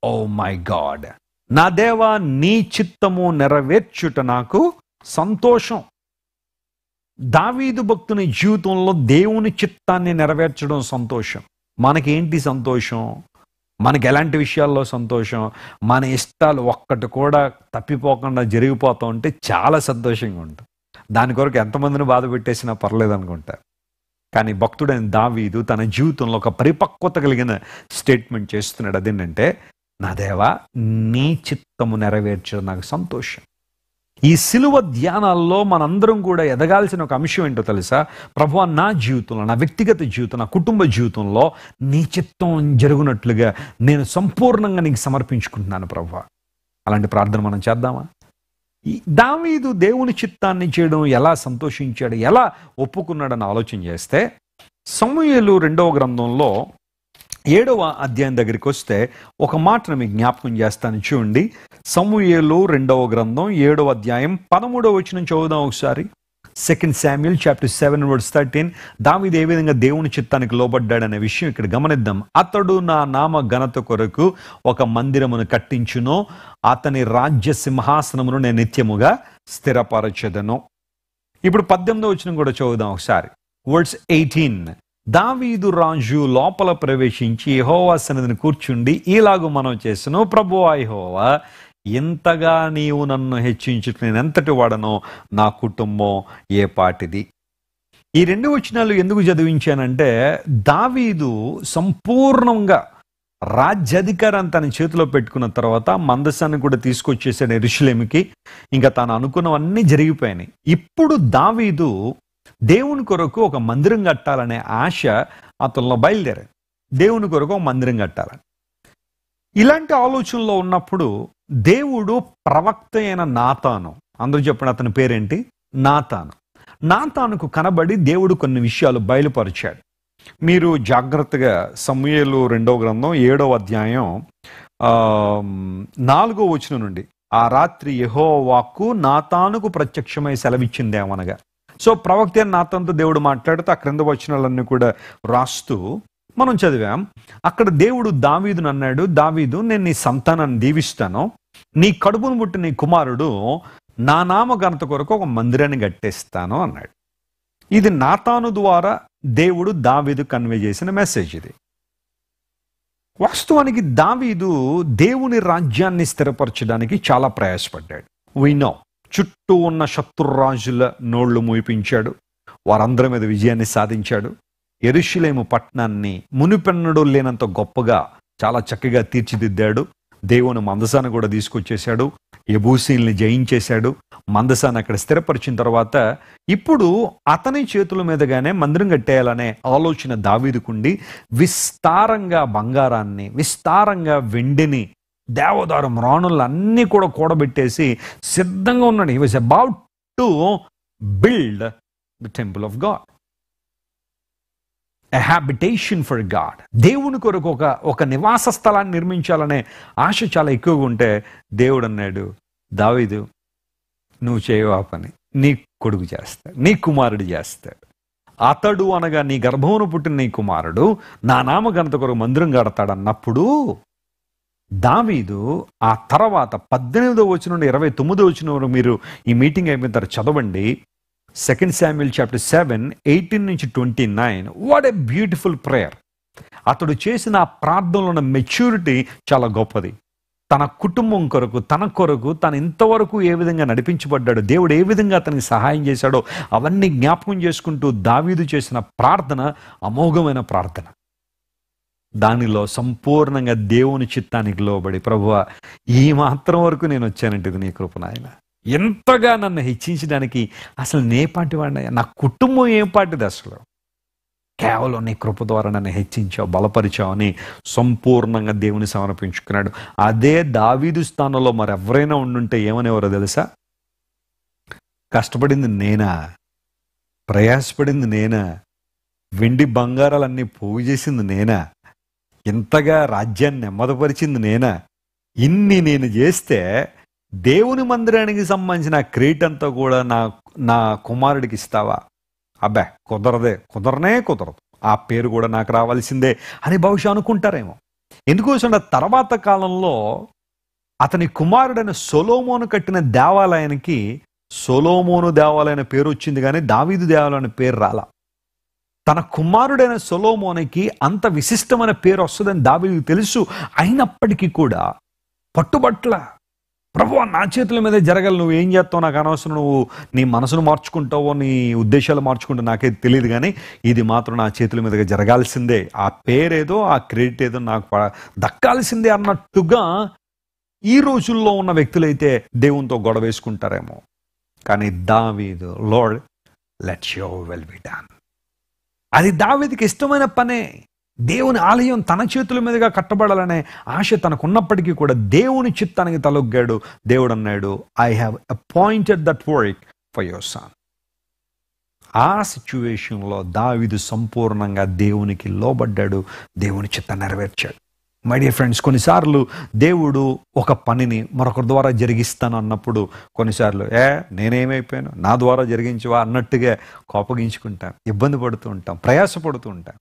O my God. నా దేవా, నీ చిత్తము నెరవేర్చుట నాకు సంతోషం. దావీదు భక్తుని జీవితంలో దేవుని చిత్తాన్ని నెరవేర్చడం సంతోషం. మనకేంటి సంతోషం? మనకి ఎలాంటి విషయాల్లో సంతోషం? మన ఇష్టాలు ఒక్కటి కూడా తప్పిపోకుండా జరిగిపోతూ ఉంటే చాలా సంతోషంగా ఉంటుంది. దాని కొరకు ఎంతమందిని బాధ పెట్టేసినా పర్లేదు అనుకుంటా. కానీ భక్తుడైన దావీదు తన జీవితంలో ఒక పరిపక్వత కలిగిన స్టేట్మెంట్ చేస్తున్నాడు. అదేంటంటే, నా దేవా, నీ చిత్తము నెరవేర్చడం నాకు సంతోషం. ఈ సిలువ ధ్యానాల్లో మనందరం కూడా ఎదగాల్సిన ఒక అంశం ఏంటో తెలుసా? ప్రభువా, నా జీవితంలో, నా వ్యక్తిగత జీవితం, నా కుటుంబ జీవితంలో నీ చిత్తం జరుగునట్లుగా నేను సంపూర్ణంగా నీకు సమర్పించుకుంటున్నాను ప్రభువా. అలాంటి ప్రార్థన మనం చేద్దామా? దావీదు దేవుని చిత్తాన్ని చేయడం ఎలా సంతోషించాడు, ఎలా ఒప్పుకున్నాడని ఆలోచన చేస్తే, సమూయేలు 2వ గ్రంథంలో 7వ అధ్యాయం దగ్గరికి వస్తే ఒక మాటను మీకు జ్ఞాపకం చేస్తాను చూడండి. సమూయేలు 2వ గ్రంథం 7వ అధ్యాయం 13వ వచనం చదువుదాం ఒకసారి. 2 Samuel chapter 7 verse 13. దావీదు ఏ విధంగా దేవుని చిత్తానికి లోబడ్డాడనే విషయం ఇక్కడ గమనిద్దాం. అతడు నా నామ ఘనత కొరకు ఒక మందిరమును కట్టించును, అతని రాజ్య సింహాసనమును నేను నిత్యముగా స్థిరపరచెదను. ఇప్పుడు 18వ వచనం కూడా చదువుదాం ఒకసారి. వర్స్ 18. దావీదు రాజు లోపల ప్రవేశించి యెహోవా సన్నిధిని కూర్చుండి ఈలాగు మనం చేసెను, ప్రభువా యెహోవా, ఇంతగా నీవు నన్ను హెచ్చించుట నేను ఎంతటి వాడనో, నా కుటుంబం ఏ పాటిది. ఈ 2 వచనాలు ఎందుకు చదివించానంటే, దావీదు సంపూర్ణంగా రాజ్యాధికారాన్ని తన చేతిలో పెట్టుకున్న తర్వాత మందసాన్ని కూడా తీసుకొచ్చేసాడు యెరూషలేముకి. ఇంకా తాను అనుకున్నవన్నీ జరిగిపోయినాయి. ఇప్పుడు దావీదు దేవుని కొరకు ఒక మందిరం కట్టాలనే ఆశ అతనిలో బయలుదేరాడు. దేవుని కొరకు ఒక మందిరం కట్టాలని. ఇలాంటి ఆలోచనలో ఉన్నప్పుడు దేవుడు ప్రవక్త అయిన నాతాను, అందరూ చెప్పండి అతని పేరేంటి? నాతాను. నాతానుకు కనబడి దేవుడు కొన్ని విషయాలు బయలుపరిచాడు. మీరు జాగ్రత్తగా సమూయేలు 2వ గ్రంథం 7వ అధ్యాయం 4వ వచనం నుండి, ఆ రాత్రి యెహోవా వాక్కు నాతానుకు ప్రత్యక్షమై సెలవిచ్చిందేమనగా. సో ప్రవక్త నాతానుతో దేవుడు మాట్లాడుతూ ఆ క్రింద వచనాలన్నీ కూడా రాస్తూ మనం చదివాం. అక్కడ దేవుడు దావీదును అన్నాడు, దావీదు, నేను నీ సంతానాన్ని దీవిస్తాను, నీ కడుపును పుట్టి నీ కుమారుడు నా నామ ఘనత కొరకు ఒక మందిరాన్ని కట్టేస్తాను అన్నాడు. ఇది నాతాను ద్వారా దేవుడు దావీదు కన్వే చేసిన మెసేజ్ ఇది. వాస్తవానికి దావీదు దేవుని రాజ్యాన్ని స్థిరపరచడానికి చాలా ప్రయాసపడ్డాడు. వి నో, చుట్టూ ఉన్న శత్రురాజుల నోళ్లు మూయిపించాడు, వారందరి మీద విజయాన్ని సాధించాడు. యెరూషలేము పట్టణాన్ని మునిపెన్నడూ లేనంత గొప్పగా చాలా చక్కగా తీర్చిదిద్దాడు. దేవుని మందసాన్ని కూడా తీసుకొచ్చేశాడు. యెబూసీల్ని జయించేశాడు. మందసాన్ని అక్కడ స్థిరపరిచిన తర్వాత ఇప్పుడు అతని చేతుల మీదుగానే మందిరం కట్టేయాలనే ఆలోచన దావీదుకుండి విస్తారంగా బంగారాన్ని, విస్తారంగా వెండిని, దేవదారు మ్రాణులన్నీ కూడా కూడబెట్టేసి సిద్ధంగా ఉన్నాడు. హి was about to build the temple of God, a habitation for God. దేవుని కొరకు ఒక నివాస స్థలాన్ని నిర్మించాలనే ఆశ చాలా ఎక్కువగా ఉంటే దేవుడు అన్నాడు, దావీదు నువ్వు చేయవు ఆ పని, నీ కొడుకు చేస్తాడు, నీ కుమారుడు చేస్తాడు. అతడు అనగా నీ గర్భమును పుట్టిన నీ కుమారుడు నా నామఘనత కొరకు మందిరం కడతాడన్నప్పుడు దావీదు ఆ తర్వాత 18వ వచనం నుండి 29వ వచనం వరకు మీరు ఈ మీటింగ్ అయిపోయిన తర్వాత చదవండి. 2 Samuel chapter 7, 18 నుంచి 29. What a beautiful prayer. అతడు చేసిన ఆ ప్రార్థనలో ఉన్న మెచ్యూరిటీ చాలా గొప్పది. తన కుటుంబం కొరకు, తన కొరకు తను ఇంతవరకు ఏ విధంగా నడిపించబడ్డాడు, దేవుడు ఏ విధంగా అతనికి సహాయం చేశాడో అవన్నీ జ్ఞాపకం చేసుకుంటూ దావీదు చేసిన ప్రార్థన అమోఘమైన ప్రార్థన. దానిలో సంపూర్ణంగా దేవుని చిత్తానికి లోబడి, ప్రభువా ఈ మాత్రం వరకు నేను వచ్చానంటే ఇది నీ కృప నాయన, ఎంతగా నన్ను హెచ్చించడానికి అసలు నే పాటి వాడినయ్యా, నా కుటుంబం ఏం పాటిది, అసలు కేవలం నీ కృప ద్వారా నన్ను హెచ్చించావు, బలపరిచావు అని సంపూర్ణంగా దేవుని సమర్పించుకున్నాడు. అదే దావీదు స్థానంలో మరెవరైనా ఉండుంటే ఏమనేవారో తెలుసా? కష్టపడింది నేనా, ప్రయాసపడింది నేనా, వెండి బంగారాలన్నీ పోగు చేసింది నేనా, ఇంతగా రాజ్యాన్ని నెమ్మదపరిచింది నేనా, ఇన్ని నేను చేస్తే దేవుని మందిరానికి సంబంధించిన క్రెడిట్ అంతా కూడా నా కుమారుడికి ఇస్తావా? అబ్బా కుదరనే కుదరదు, ఆ పేరు కూడా నాకు రావాల్సిందే అని బహుశా అనుకుంటారేమో. ఎందుకోసం తర్వాత కాలంలో అతని కుమారుడైన సొలొమోను కట్టిన దేవాలయానికి సొలొమోను దేవాలయం పేరు వచ్చింది, కానీ దావీదు దేవాలయం పేరు రాలా. తన కుమారుడైన సొలొమోనుకి అంత విశిష్టమైన పేరు వస్తుందని దావీదుకు తెలుసు. అయినప్పటికీ కూడా పట్టుబట్ల, ప్రభువా నా చేతుల మీద జరగాలి, నువ్వు ఏం చేస్తావు నాకు అనవసరం, నువ్వు నీ మనసును మార్చుకుంటావో నీ ఉద్దేశాలు మార్చుకుంటావు నాకే తెలియదు, కానీ ఇది మాత్రం నా చేతుల మీదుగా జరగాల్సిందే, ఆ పేరేదో ఆ క్రెడిట్ ఏదో నాకు దక్కాల్సిందే అన్నట్టుగా ఈ రోజుల్లో ఉన్న వ్యక్తులైతే దేవునితో గొడవ వేసుకుంటారేమో. కానీ దావీదు, lord let your will be done, అది దావీదుకి ఇష్టమైన పనే. దేవుని ఆలయం తన చేతుల మీదుగా కట్టబడాలనే ఆశ తనకున్నప్పటికీ కూడా దేవుని చిత్తానికి తలొగ్గాడు. దేవుడు అన్నాడు, I have appointed that work for your son. ఆ సిచ్యువేషన్లో దావీదు సంపూర్ణంగా దేవునికి లోబడ్డాడు, దేవుని చిత్తాన్ని నెరవేర్చాడు. మై డియర్ ఫ్రెండ్స్, కొన్నిసార్లు దేవుడు ఒక పనిని మరొకరి ద్వారా జరిగిస్తాను అన్నప్పుడు కొన్నిసార్లు నేనేమైపోయాను, నా ద్వారా జరిగించవా అన్నట్టుగా కోపగించుకుంటాం, ఇబ్బంది పడుతూ ఉంటాం, ప్రయాసపడుతూ ఉంటాం.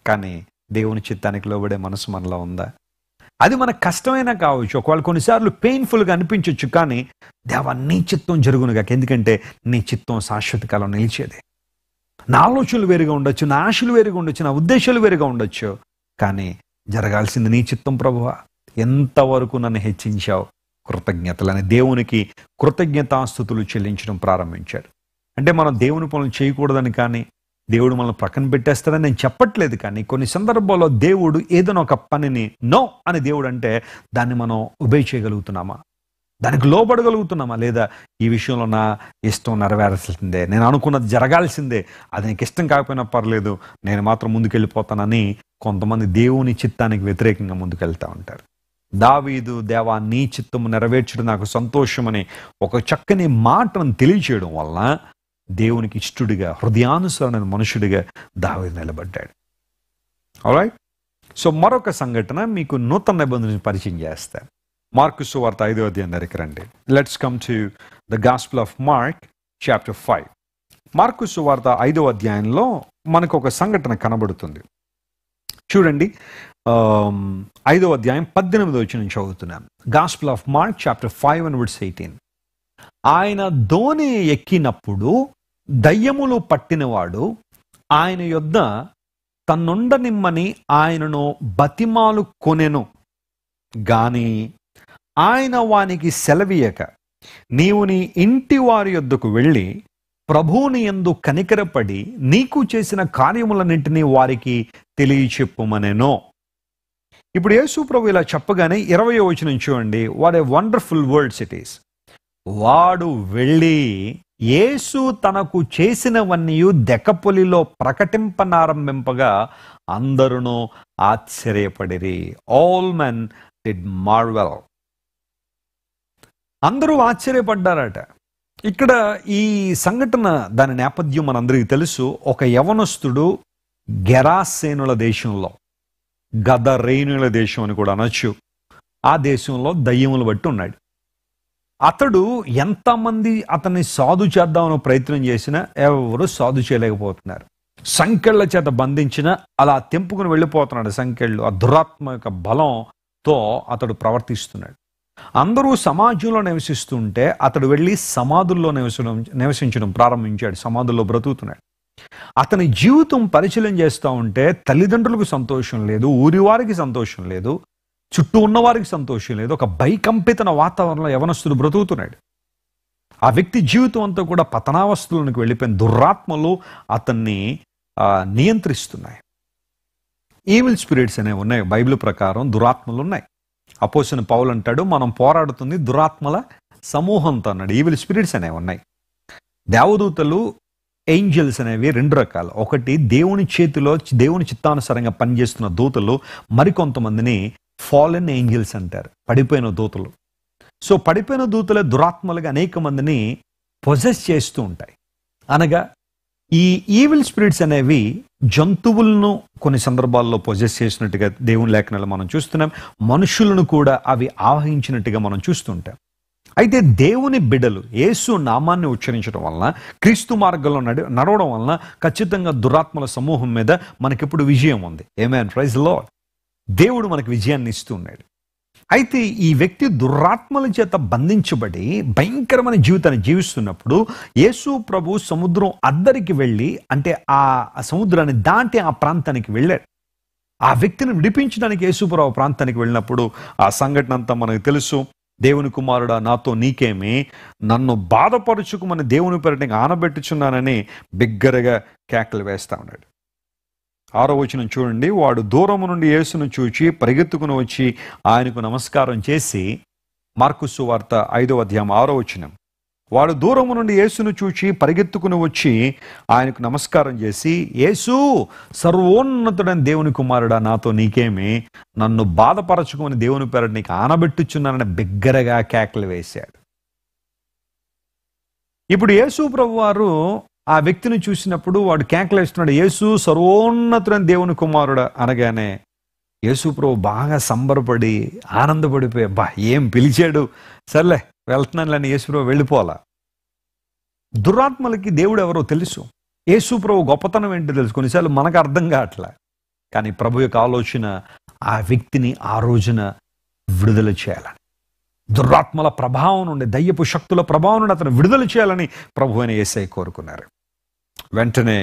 కానీ దేవుని చిత్తానికి లోబడే మనసు మనలో ఉందా? అది మనకు కష్టమైనా కావచ్చు, ఒకవేళ కొన్నిసార్లు పెయిన్ఫుల్గా అనిపించవచ్చు, కానీ దేవా నీ చిత్తం జరుగునుగా, ఎందుకంటే నీ చిత్తం శాశ్వత కాలం నిలిచేదే. నా ఆలోచనలు వేరుగా ఉండొచ్చు, నా ఆశలు వేరుగా ఉండొచ్చు, నా ఉద్దేశాలు వేరుగా ఉండొచ్చు, కానీ జరగాల్సింది నీ చిత్తం ప్రభువా, ఎంతవరకు నన్ను హెచ్చించావు, కృతజ్ఞతలని దేవునికి కృతజ్ఞతాస్తుతులు చెల్లించడం ప్రారంభించాడు. అంటే మనం దేవుని పనులు చేయకూడదని కానీ దేవుడు మనల్ని ప్రక్కన పెట్టేస్తాడని నేను చెప్పట్లేదు, కానీ కొన్ని సందర్భాల్లో దేవుడు ఏదైనా ఒక పనిని నో అని దేవుడు అంటే దాన్ని మనం ఒబే చేయగలుగుతున్నామా, దానికి లోబడగలుగుతున్నామా, లేదా ఈ విషయంలో నా ఇష్టం నెరవేరాల్సిందే, నేను అనుకున్నది జరగాల్సిందే, అది నీకు ఇష్టం కాకపోయినా పర్లేదు, నేను మాత్రం ముందుకెళ్ళిపోతానని కొంతమంది దేవుని చిత్తానికి వ్యతిరేకంగా ముందుకెళ్తా ఉంటారు. దావీదు, దేవా నీ చిత్తము నెరవేర్చడం నాకు సంతోషమని ఒక చక్కని మాటను తెలియచేయడం వలన దేవునికి ఇష్టడుగా, హృదయానుసరణ మనుషుడిగా దావీదు నిలబడ్డాడు. ఆల్రైట్, సో మరొక సంఘటన మీకు నూతన నిబంధనను పరిచయం చేస్తాను. మార్కు సువార్త 5వ అధ్యాయం దగ్గరికి రండి. Let's come to the gospel of mark chapter 5. Mark సువార్త 5వ అధ్యాయంలో మనకు ఒక సంఘటన కనబడుతుంది. చూడండి, 5వ అధ్యాయం 18వ వచనం చదువుతున్నాను. Gospel of mark chapter 5 and verse 18. ఆయన ధోని ఎక్కినప్పుడు దయ్యములు పట్టినవాడు ఆయన యొద్ద తన్నుండనిమ్మని ఆయనను బతిమాలు కొనెను గాని ఆయన వానికి సెలవీయక, నీవు నీ ఇంటి వారి యొద్దకు వెళ్ళి ప్రభువుని యందు కనికరపడి నీకు చేసిన కార్యములన్నింటినీ వారికి తెలియచెప్పుమనెను. ఇప్పుడు యేసు ప్రభు ఇలా చెప్పగానే 20వ వచనం చూడండి. What a wonderful words it is. వాడు వెళ్ళి యేసు తనకు చేసినవన్నీ దెకపొలిలో ప్రకటింపనారంభింపగా అందరూ ఆశ్చర్యపడిరి. All men did marvel. అందరూ ఆశ్చర్యపడ్డారట. ఇక్కడ ఈ సంఘటన దాని నేపథ్యం మనందరికీ తెలుసు. ఒక యవనస్తుడు గెరాసేనుల దేశంలో, గదరేనుల దేశం అని కూడా అనొచ్చు, ఆ దేశంలో దయ్యములు బట్టి ఉన్నాడు. అతడు ఎంతమంది అతన్ని సాధు చేద్దామని ప్రయత్నం చేసినా ఎవరు సాధు చేయలేకపోతున్నారు. సంకెళ్ల చేత బంధించిన అలా తెంపుకుని వెళ్ళిపోతున్నాడు. సంకెళ్ళు ఆ దురాత్మక బలంతో అతడు ప్రవర్తిస్తున్నాడు. అందరూ సమాజంలో నివసిస్తుంటే అతడు వెళ్ళి సమాధుల్లో నివసించడం ప్రారంభించాడు. సమాధుల్లో బ్రతుకుతున్నాడు. అతని జీవితం పరిశీలన చేస్తూ ఉంటే తల్లిదండ్రులకు సంతోషం లేదు, ఊరి వారికి సంతోషం లేదు, చుట్టూ ఉన్నవారికి సంతోషం లేదు. ఒక భయకంపితన వాతావరణంలో యవనస్తుడు బ్రతుకుతున్నాడు. ఆ వ్యక్తి జీవితం అంతా కూడా పతనావస్థలోనికి వెళ్ళిపోయిన దురాత్మలు అతన్ని నియంత్రిస్తున్నాయి. ఈవిల్ స్పిరిట్స్ అనేవి ఉన్నాయి. బైబిల్ ప్రకారం దురాత్మలు ఉన్నాయి. అపోస్తలుడైన పౌలు అంటాడు, మనం పోరాడుతుంది దురాత్మల సమూహంతో అన్నాడు. ఈవిల్ స్పిరిట్స్ అనేవి ఉన్నాయి. దేవదూతలు, ఏంజల్స్ అనేవి రెండు రకాలు. ఒకటి దేవుని చేతిలో దేవుని చిత్తానుసారంగా పనిచేస్తున్న దూతలు, మరికొంతమందిని ఫాలెన్ ఏంజల్స్ అంటారు, పడిపోయిన దూతలు. సో పడిపోయిన దూతలే దురాత్మలుగా అనేక మందిని పొజెస్ చేస్తూ ఉంటాయి. అనగా ఈ ఈవిల్ స్పిరిట్స్ అనేవి జంతువులను కొన్ని సందర్భాల్లో పొజెస్ చేసినట్టుగా దేవుని లేఖనాలు మనం చూస్తున్నాం. మనుషులను కూడా అవి ఆవహించినట్టుగా మనం చూస్తుంటాం. అయితే దేవుని బిడ్డలు యేసు నామాన్ని ఉచ్చరించడం వలన, క్రీస్తు మార్గంలో నడవడం వలన ఖచ్చితంగా దురాత్మల సమూహం మీద మనకిప్పుడు విజయం ఉంది. ఆమేన్, ప్రైజ్ ది లార్డ్. దేవుడు మనకు విజయాన్ని ఇస్తూ ఉన్నాడు. అయితే ఈ వ్యక్తి దురాత్మల చేత బంధించబడి భయంకరమైన జీవితాన్ని జీవిస్తున్నప్పుడు యేసు ప్రభు సముద్రం అద్దరికి వెళ్ళి, అంటే ఆ సముద్రాన్ని దాటి ఆ ప్రాంతానికి వెళ్ళాడు. ఆ వ్యక్తిని విడిపించడానికి యేసు ప్రభు ప్రాంతానికి వెళ్ళినప్పుడు ఆ సంఘటన అంతా మనకు తెలుసు. దేవుని కుమారుడా, నాతో నీకేమి, నన్ను బాధపరుచుకుమని దేవుని పేరిట ఆనబెట్టుచున్నానని బిగ్గరగా కేకలు వేస్తా ఉన్నాడు. 6వ వచనం చూడండి. వాడు దూరము నుండి యేసును చూచి పరిగెత్తుకుని వచ్చి ఆయనకు నమస్కారం చేసి, మార్కు సువార్త 5వ అధ్యాయం 6వ వచనం. వాడు దూరము నుండి యేసును చూచి పరిగెత్తుకుని వచ్చి ఆయనకు నమస్కారం చేసి, యేసు, సర్వోన్నతుడైన దేవుని కుమారుడా, నాతో నీకేమి, నన్ను బాధపరచుకుని దేవుని పేరిట నీకు ఆనబెట్టుచున్నానని బిగ్గరగా కేకలు వేశాడు. ఇప్పుడు యేసు ప్రభు వారు ఆ వ్యక్తిని చూసినప్పుడు వాడు కేకలు వేస్తున్నాడు, యేసు, సర్వోన్నతుడైన దేవుని కుమారుడా అనగానే యేసు ప్రభు బాగా సంబరపడి ఆనందపడిపోయి, బా ఏం పిలిచాడు, సర్లే వెళ్తున్నానులేని యేసు ప్రభు వెళ్ళిపోవాలా. దురాత్మలకి దేవుడు ఎవరో తెలుసు, యేసు ప్రభు గొప్పతనం ఏంటో తెలుసు. కొన్నిసార్లు మనకు అర్థం కావట్లే. కానీ ప్రభు యొక్క ఆలోచన ఆ వ్యక్తిని ఆ రోజున విడుదల చేయాలని, దురాత్మల ప్రభావం నుండి, దయ్యపు శక్తుల ప్రభావం నుండి అతను విడుదల చేయాలని ప్రభు అయిన యేసయ్య కోరుకున్నారు. వెంటనే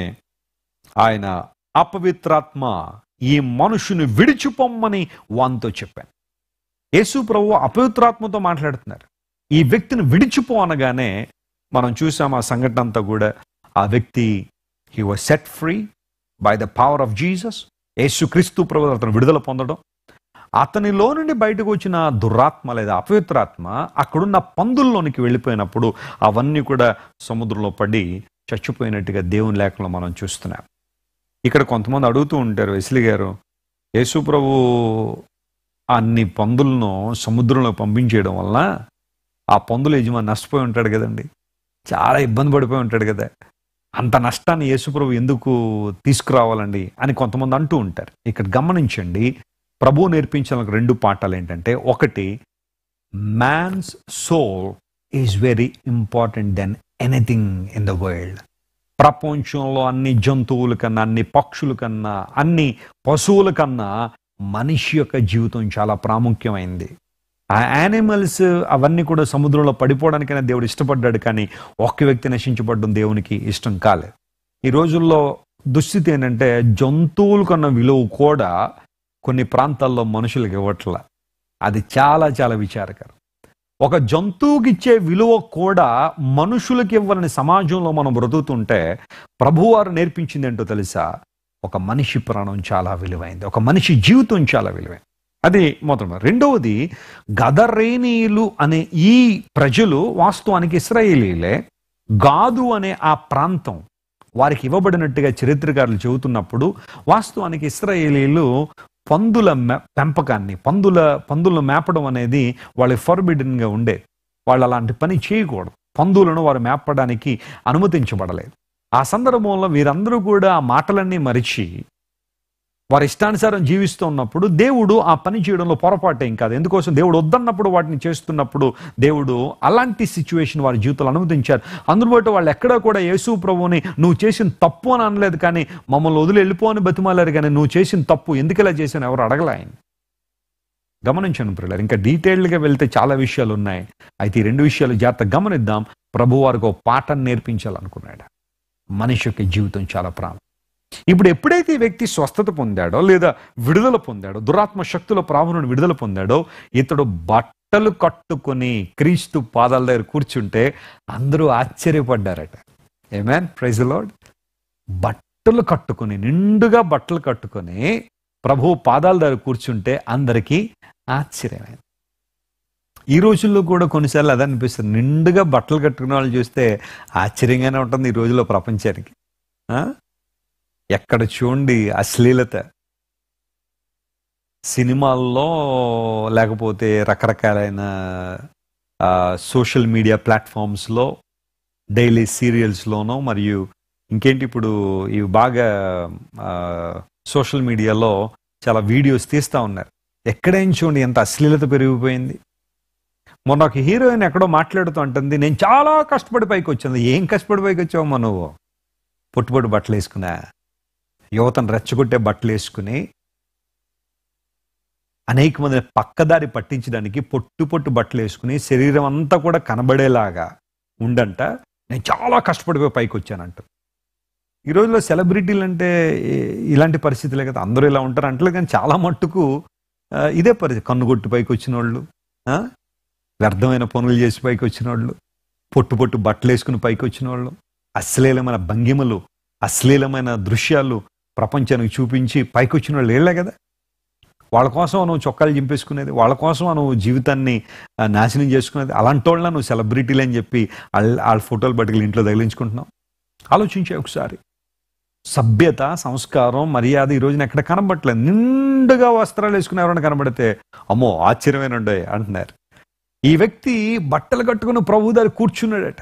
ఆయన, అపవిత్రాత్మ ఈ మనుషుని విడిచిపోమ్మని వానితో చెప్పాను. యేసు ప్రభు అపవిత్రాత్మతో మాట్లాడుతున్నారు. ఈ వ్యక్తిని విడిచిపో అనగానే మనం చూసాం ఆ సంఘటన అంతా కూడా. ఆ వ్యక్తి he was set free by the power of Jesus. యేసు క్రీస్తు ప్రభు అతను విడుదల పొందడం, అతనిలో నుండి బయటకు వచ్చిన దురాత్మ లేదా అపవిత్రాత్మ అక్కడున్న పందుల్లోనికి వెళ్ళిపోయినప్పుడు అవన్నీ కూడా సముద్రంలో పడి చచ్చిపోయినట్టుగా దేవుని లేఖలో మనం చూస్తున్నాం. ఇక్కడ కొంతమంది అడుగుతూ ఉంటారు, వెస్లీ గారు, యేసు ప్రభు అన్ని పందులను సముద్రంలో పంపించేయడం వల్ల ఆ పందుల యజమాని నష్టపోయి ఉంటాడు కదండి, చాలా ఇబ్బంది పడిపోయి ఉంటాడు కదా, అంత నష్టాన్ని యేసు ప్రభు ఎందుకు తీసుకురావాలండి అని కొంతమంది అంటూ ఉంటారు. ఇక్కడ గమనించండి, ప్రభువు నేర్పించిన 2 పాఠాలు ఏంటంటే, ఒకటి, man's soul is very important then anything in the world. ప్రపంచంలో అన్ని జంతువుల కన్నా, అన్ని పక్షుల కన్నా, అన్ని పశువుల కన్నా మనిషి యొక్క జీవితం చాలా ప్రాముఖ్యమైంది. ఆ యానిమల్స్ అవన్నీ కూడా సముద్రంలో పడిపోవడానికైనా దేవుడు ఇష్టపడ్డాడు, కానీ ఒక్క వ్యక్తి నశించబడడం దేవునికి ఇష్టం కాలేదు. ఈ రోజుల్లో దుస్థితి ఏంటంటే, జంతువుల కన్నా విలువ కూడా కొన్ని ప్రాంతాల్లో మనుషులకు ఇవ్వట్ల. అది చాలా చాలా విచారకరం. ఒక జంతువుకి ఇచ్చే విలువ కూడా మనుషులకి ఇవ్వాలని సమాజంలో మనం బ్రతుకుతుంటే ప్రభువారు నేర్పించింది ఏంటో తెలుసా? ఒక మనిషి ప్రాణం చాలా విలువైంది, ఒక మనిషి జీవితం చాలా విలువైంది. అది మొదటి. రెండవది, గదరేనీయులు అనే ఈ ప్రజలు వాస్తవానికి ఇశ్రాయేలీలే. గాదు అనే ఆ ప్రాంతం వారికి ఇవ్వబడినట్టుగా చరిత్రకారులు చెబుతున్నప్పుడు వాస్తవానికి ఇశ్రాయేలీలు పందుల పెంపకాన్ని, పందులను మేపడం అనేది వాళ్ళ ఫర్బిడన్గా ఉండేది. వాళ్ళు అలాంటి పని చేయకూడదు. పందులను వారు మేపడానికి అనుమతించబడలేదు. ఆ సందర్భంలో వీరందరూ కూడా ఆ మాటలన్నీ మరిచి వారి ఇష్టానుసారం జీవిస్తూ ఉన్నప్పుడు దేవుడు ఆ పని చేయడంలో పొరపాటు ఏం కాదు. ఎందుకోసం? దేవుడు వద్దన్నప్పుడు వాటిని చేస్తున్నప్పుడు దేవుడు అలాంటి సిచ్యువేషన్ వారి జీవితంలో అనుమతించారు. అందుబట్టి వాళ్ళు ఎక్కడా కూడా యేసు ప్రభువుని నువ్వు చేసిన తప్పు అని అనలేదు, కానీ మమ్మల్ని వదిలి వెళ్ళిపోని బతిమాలారు. కానీ నువ్వు చేసిన తప్పు ఎందుకు ఇలా చేశాను ఎవరు అడగలే ఆయన. గమనించండి ప్రియులారా, ఇంకా డీటెయిల్డ్గా వెళ్తే చాలా విషయాలు ఉన్నాయి. అయితే ఈ రెండు విషయాలు జాగ్రత్తగా గమనిద్దాం. ప్రభు వారికి ఒక పాఠం నేర్పించాలనుకున్నాడు. మనిషి యొక్క జీవితం చాలా ప్రాముఖ్యం. ఇప్పుడు ఎప్పుడైతే ఈ వ్యక్తి స్వస్థత పొందాడో లేదా విడుదల పొందాడో, దురాత్మ శక్తుల ప్రభావం నుండి విడుదల పొందాడో, ఇతడు బట్టలు కట్టుకొని క్రీస్తు పాదాల దగ్గర కూర్చుంటే అందరూ ఆశ్చర్యపడ్డారట. ఆమేన్, ప్రైజ్ ది లార్డ్. బట్టలు కట్టుకొని, నిండుగా బట్టలు కట్టుకొని ప్రభు పాదాల దగ్గర కూర్చుంటే అందరికీ ఆశ్చర్యమైంది. ఈ రోజుల్లో కూడా కొన్నిసార్లు అదే అనిపిస్తుంది. నిండుగా బట్టలు కట్టుకునే వాళ్ళు చూస్తే ఆశ్చర్యంగానే ఉంటుంది ఈ రోజుల్లో ప్రపంచానికి. ఎక్కడ చూడండి అశ్లీలత, సినిమాల్లో లేకపోతే రకరకాలైన సోషల్ మీడియా ప్లాట్ఫామ్స్లో, డైలీ సీరియల్స్లోనో, మరియు ఇంకేంటి ఇప్పుడు ఇవి బాగా సోషల్ మీడియాలో చాలా వీడియోస్ తీస్తూ ఉన్నారు. ఎక్కడైనా చూడండి ఎంత అశ్లీలత పెరిగిపోయింది. మొన్న ఒక హీరోయిన్ ఎక్కడో మాట్లాడుతూ ఉంటుంది, నేను చాలా కష్టపడి పైకి వచ్చింది. ఏం కష్టపడి పైకి వచ్చావమ్మా నువ్వు? పొట్టు బట్టలు వేసుకున్నా, యువతను రెచ్చగొట్టే బట్టలు వేసుకుని అనేక మందిని పక్కదారి పట్టించడానికి పొట్టు బట్టలు వేసుకుని శరీరం అంతా కూడా కనబడేలాగా ఉండంట. నేను చాలా కష్టపడిపోయి పైకి వచ్చానంట. ఈ రోజుల్లో సెలబ్రిటీలు అంటే ఇలాంటి పరిస్థితులే కదా. అందరూ ఇలా ఉంటారు అంటలేదు, కానీ చాలా మట్టుకు ఇదే పరిస్థితి. కన్నుగొట్టు పైకి వచ్చిన వాళ్ళు, వ్యర్థమైన పనులు చేసి పైకి వచ్చిన వాళ్ళు, పొట్టు బట్టలు వేసుకుని పైకి వచ్చిన వాళ్ళు, అశ్లీలమైన భంగిమలు, అశ్లీలమైన దృశ్యాలు ప్రపంచానికి చూపించి పైకి వచ్చిన వాళ్ళు వీళ్ళే కదా. వాళ్ళ కోసం నువ్వు చొక్కాలు చింపేసుకునేది, వాళ్ళ కోసం నువ్వు జీవితాన్ని నాశనం చేసుకునేది. అలాంటి వాళ్ళ నువ్వు సెలబ్రిటీలు అని చెప్పి వాళ్ళ ఫోటోలు పట్టుకెళ్ళి ఇంట్లో తగిలించుకుంటున్నావు. ఆలోచించే ఒకసారి. సభ్యత, సంస్కారం, మర్యాద ఈ రోజున ఎక్కడ కనబడట్లేదు. నిండుగా వస్త్రాలు వేసుకుని ఎవరైనా కనబడితే అమ్మో ఆశ్చర్యమైన అంటున్నారు. ఈ వ్యక్తి బట్టలు కట్టుకుని ప్రభు దగ్గర కూర్చున్నాడట.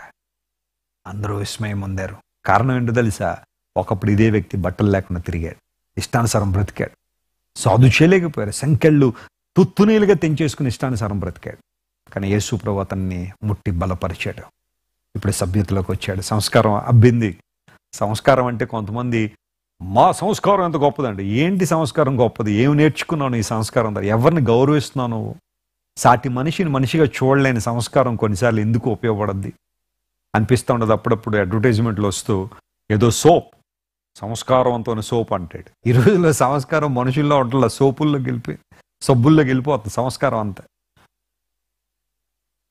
అందరూ విస్మయం పొందారు. కారణం ఏంటో తెలుసా? ఒకప్పుడు ఇదే వ్యక్తి బట్టలు లేకుండా తిరిగాడు, ఇష్టానుసారం బ్రతికాడు, సాధు చేయలేకపోయారు, సంఖ్యలు తుత్తునీలుగా తెంచేసుకుని ఇష్టానుసారం బ్రతికాడు. కానీ యేసు ప్రభు అతన్ని ముట్టి బలపరిచాడు. ఇప్పుడు సభ్యతలోకి వచ్చాడు. సంస్కారం అబ్బింది. సంస్కారం అంటే కొంతమంది మా సంస్కారం ఎంత గొప్పదండి. ఏంటి సంస్కారం గొప్పది? ఏమి నేర్చుకున్నావు ఈ సంస్కారం? ఎవరిని గౌరవిస్తున్నావు నువ్వు? సాటి మనిషిని మనిషిగా చూడలేని సంస్కారం కొన్నిసార్లు ఎందుకు ఉపయోగపడద్ది అనిపిస్తూ ఉండదు. అప్పుడప్పుడు అడ్వర్టైజ్మెంట్లు వస్తూ ఏదో సోప్, సంస్కారవంతమైన సోప్ అంటాడు. ఈ రోజుల్లో సంస్కారం మనుషుల్లో ఉంటుందా? సోపుల్లోకి వెళ్ళిపోయి, సబ్బుల్లోకి వెళ్ళిపోతుంది సంస్కారం అంతా.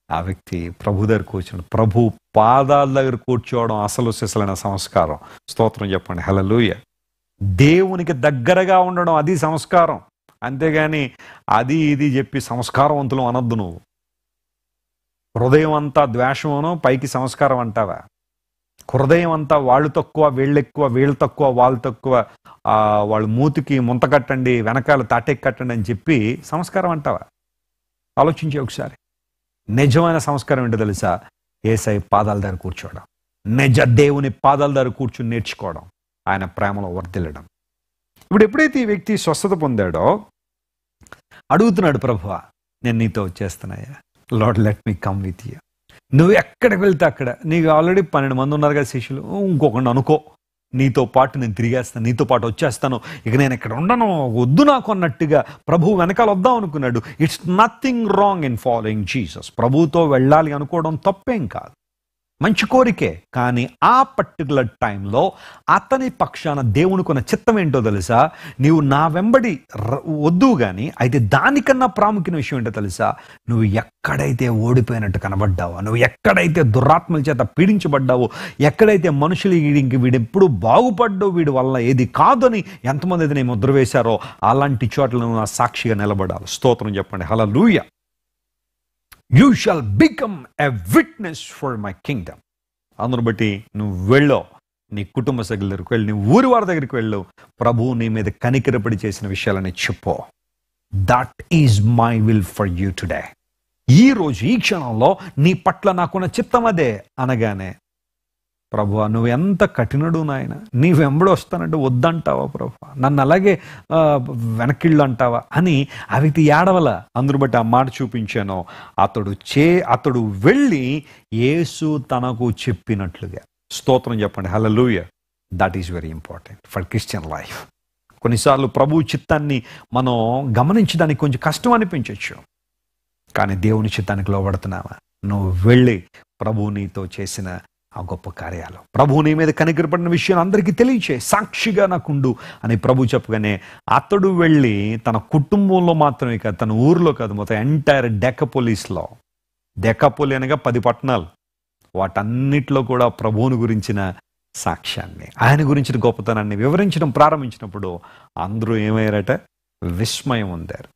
ఆ వ్యక్తి ప్రభు దగ్గర కూర్చోడం, ప్రభు పాదాల దగ్గర కూర్చోవడం అసలు సిసలైన సంస్కారం. స్తోత్రం చెప్పండి, హల్లెలూయా. దేవునికి దగ్గరగా ఉండడం అది సంస్కారం. అంతేగాని అది ఇది చెప్పి సంస్కారవంతులు అనొద్దు నువ్వు. హృదయం అంతా ద్వేషమును పైకి సంస్కారం అంటావా? హృదయం అంతా వాళ్ళు తక్కువ, వీళ్ళు ఎక్కువ, వీళ్ళు తక్కువ, వాళ్ళు తక్కువ, వాళ్ళు మూతికి ముంత కట్టండి, వెనకాల తాటెక్కి కట్టండి అని చెప్పి సంస్కారం అంటావా? ఆలోచించే ఒకసారి. నిజమైన సంస్కారం ఏంటో తెలుసా? యేసయ్య పాదాల దగ్గర కూర్చోవడం, నిజ దేవుని పాదాల దగ్గర కూర్చుని నేర్చుకోవడం, ఆయన ప్రేమలో వర్ధిల్లడం. ఇప్పుడు ఎప్పుడైతే ఈ వ్యక్తి స్వస్థత పొందాడో అడుగుతున్నాడు, ప్రభువా నేను నీతో వచ్చేస్తున్నాయా, Lord let me come with you. నువ్వు ఎక్కడికి వెళ్తే అక్కడ, నీకు ఆల్రెడీ 12 మంది ఉన్నారు కదా శిష్యులు, ఇంకొకటి అనుకో, నీతో పాటు నేను తిరిగేస్తాను, నీతో పాటు వచ్చేస్తాను, ఇక నేను ఇక్కడ ఉండను, వద్దు నాకు అన్నట్టుగా ప్రభు వెనకాల వద్దాం అనుకున్నాడు. It's nothing wrong in following Jesus. ప్రభుతో వెళ్ళాలి అనుకోవడం తప్పేం కాదు. మంచి కోరికే. కానీ ఆ పర్టికులర్ టైంలో అతని పక్షాన దేవునికున్న చిత్తం ఏంటో తెలుసా? నీవు నా వెంబడి వద్దు కానీ అయితే దానికన్నా ప్రాముఖ్యమైన విషయం ఏంటో తెలుసా? నువ్వు ఎక్కడైతే ఓడిపోయినట్టు కనబడ్డావో, నువ్వు ఎక్కడైతే దురాత్మల చేత పీడించబడ్డావో, ఎక్కడైతే మనుషులు వీడెప్పుడు బాగుపడ్డావు, వీడి వల్ల ఏది కాదని ఎంతమంది అయితే నేను ముద్ర వేశారో అలాంటి చోట్ల నువ్వు నా సాక్షిగా నిలబడాలి. స్తోత్రం చెప్పండి. హల్లెలూయా. You shall become a witness for my kingdom. అందును బట్టి నువ్వు వెళ్ళో, నీ కుటుంబ సభ్యుల దగ్గరికి వెళ్ళి, నీ ఊరి వారి దగ్గరికి వెళ్ళు, ప్రభువు నీ మీద కనికరపడి చేసిన విషయాలని చెప్పు. That is my will for you today. ఈ రోజు ఈ క్షణంలో నీ పట్ల నాకున్న చిత్తం అదే అనగానే, ప్రభువా నువ్వు ఎంత కఠినడు నాయన, నీ వెంబడి వస్తానంటే వద్దంటావా ప్రభువా, నన్ను అలాగే వెనక్కిళ్ళు అంటావా అని ఆ వ్యక్తి ఏడవల. అందును బట్టి ఆ మాట చూపించాను. అతడు వెళ్ళి యేసు తనకు చెప్పినట్లుగా. స్తోత్రం చెప్పండి. Hallelujah. That is very important for Christian life. కొన్నిసార్లు ప్రభు చిత్తాన్ని మనం గమనించడానికి కొంచెం కష్టం అనిపించవచ్చు, కానీ దేవుని చిత్తానికి లోబడుతున్నావా? నువ్వు వెళ్ళి ప్రభు నీతో చేసిన ఆ గొప్ప కార్యాలు, ప్రభు నీ మీద కనికరపడిన విషయాన్ని అందరికీ తెలియచేయి, సాక్షిగా నాకుండు అని ప్రభు చెప్పగానే అతడు వెళ్ళి తన కుటుంబంలో మాత్రమే కాదు, తన ఊరిలో కాదు, మొత్తం ఎంటైర్ డెకాపోలిస్లో, డెకాపోలి అనగా 10 పట్టణాలు, వాటన్నిటిలో కూడా ప్రభువుని గురించిన సాక్ష్యాన్ని, ఆయన గురించిన గొప్పతనాన్ని వివరించడం ప్రారంభించినప్పుడు అందరూ ఏమయ్యారట? విస్మయం పొందారు.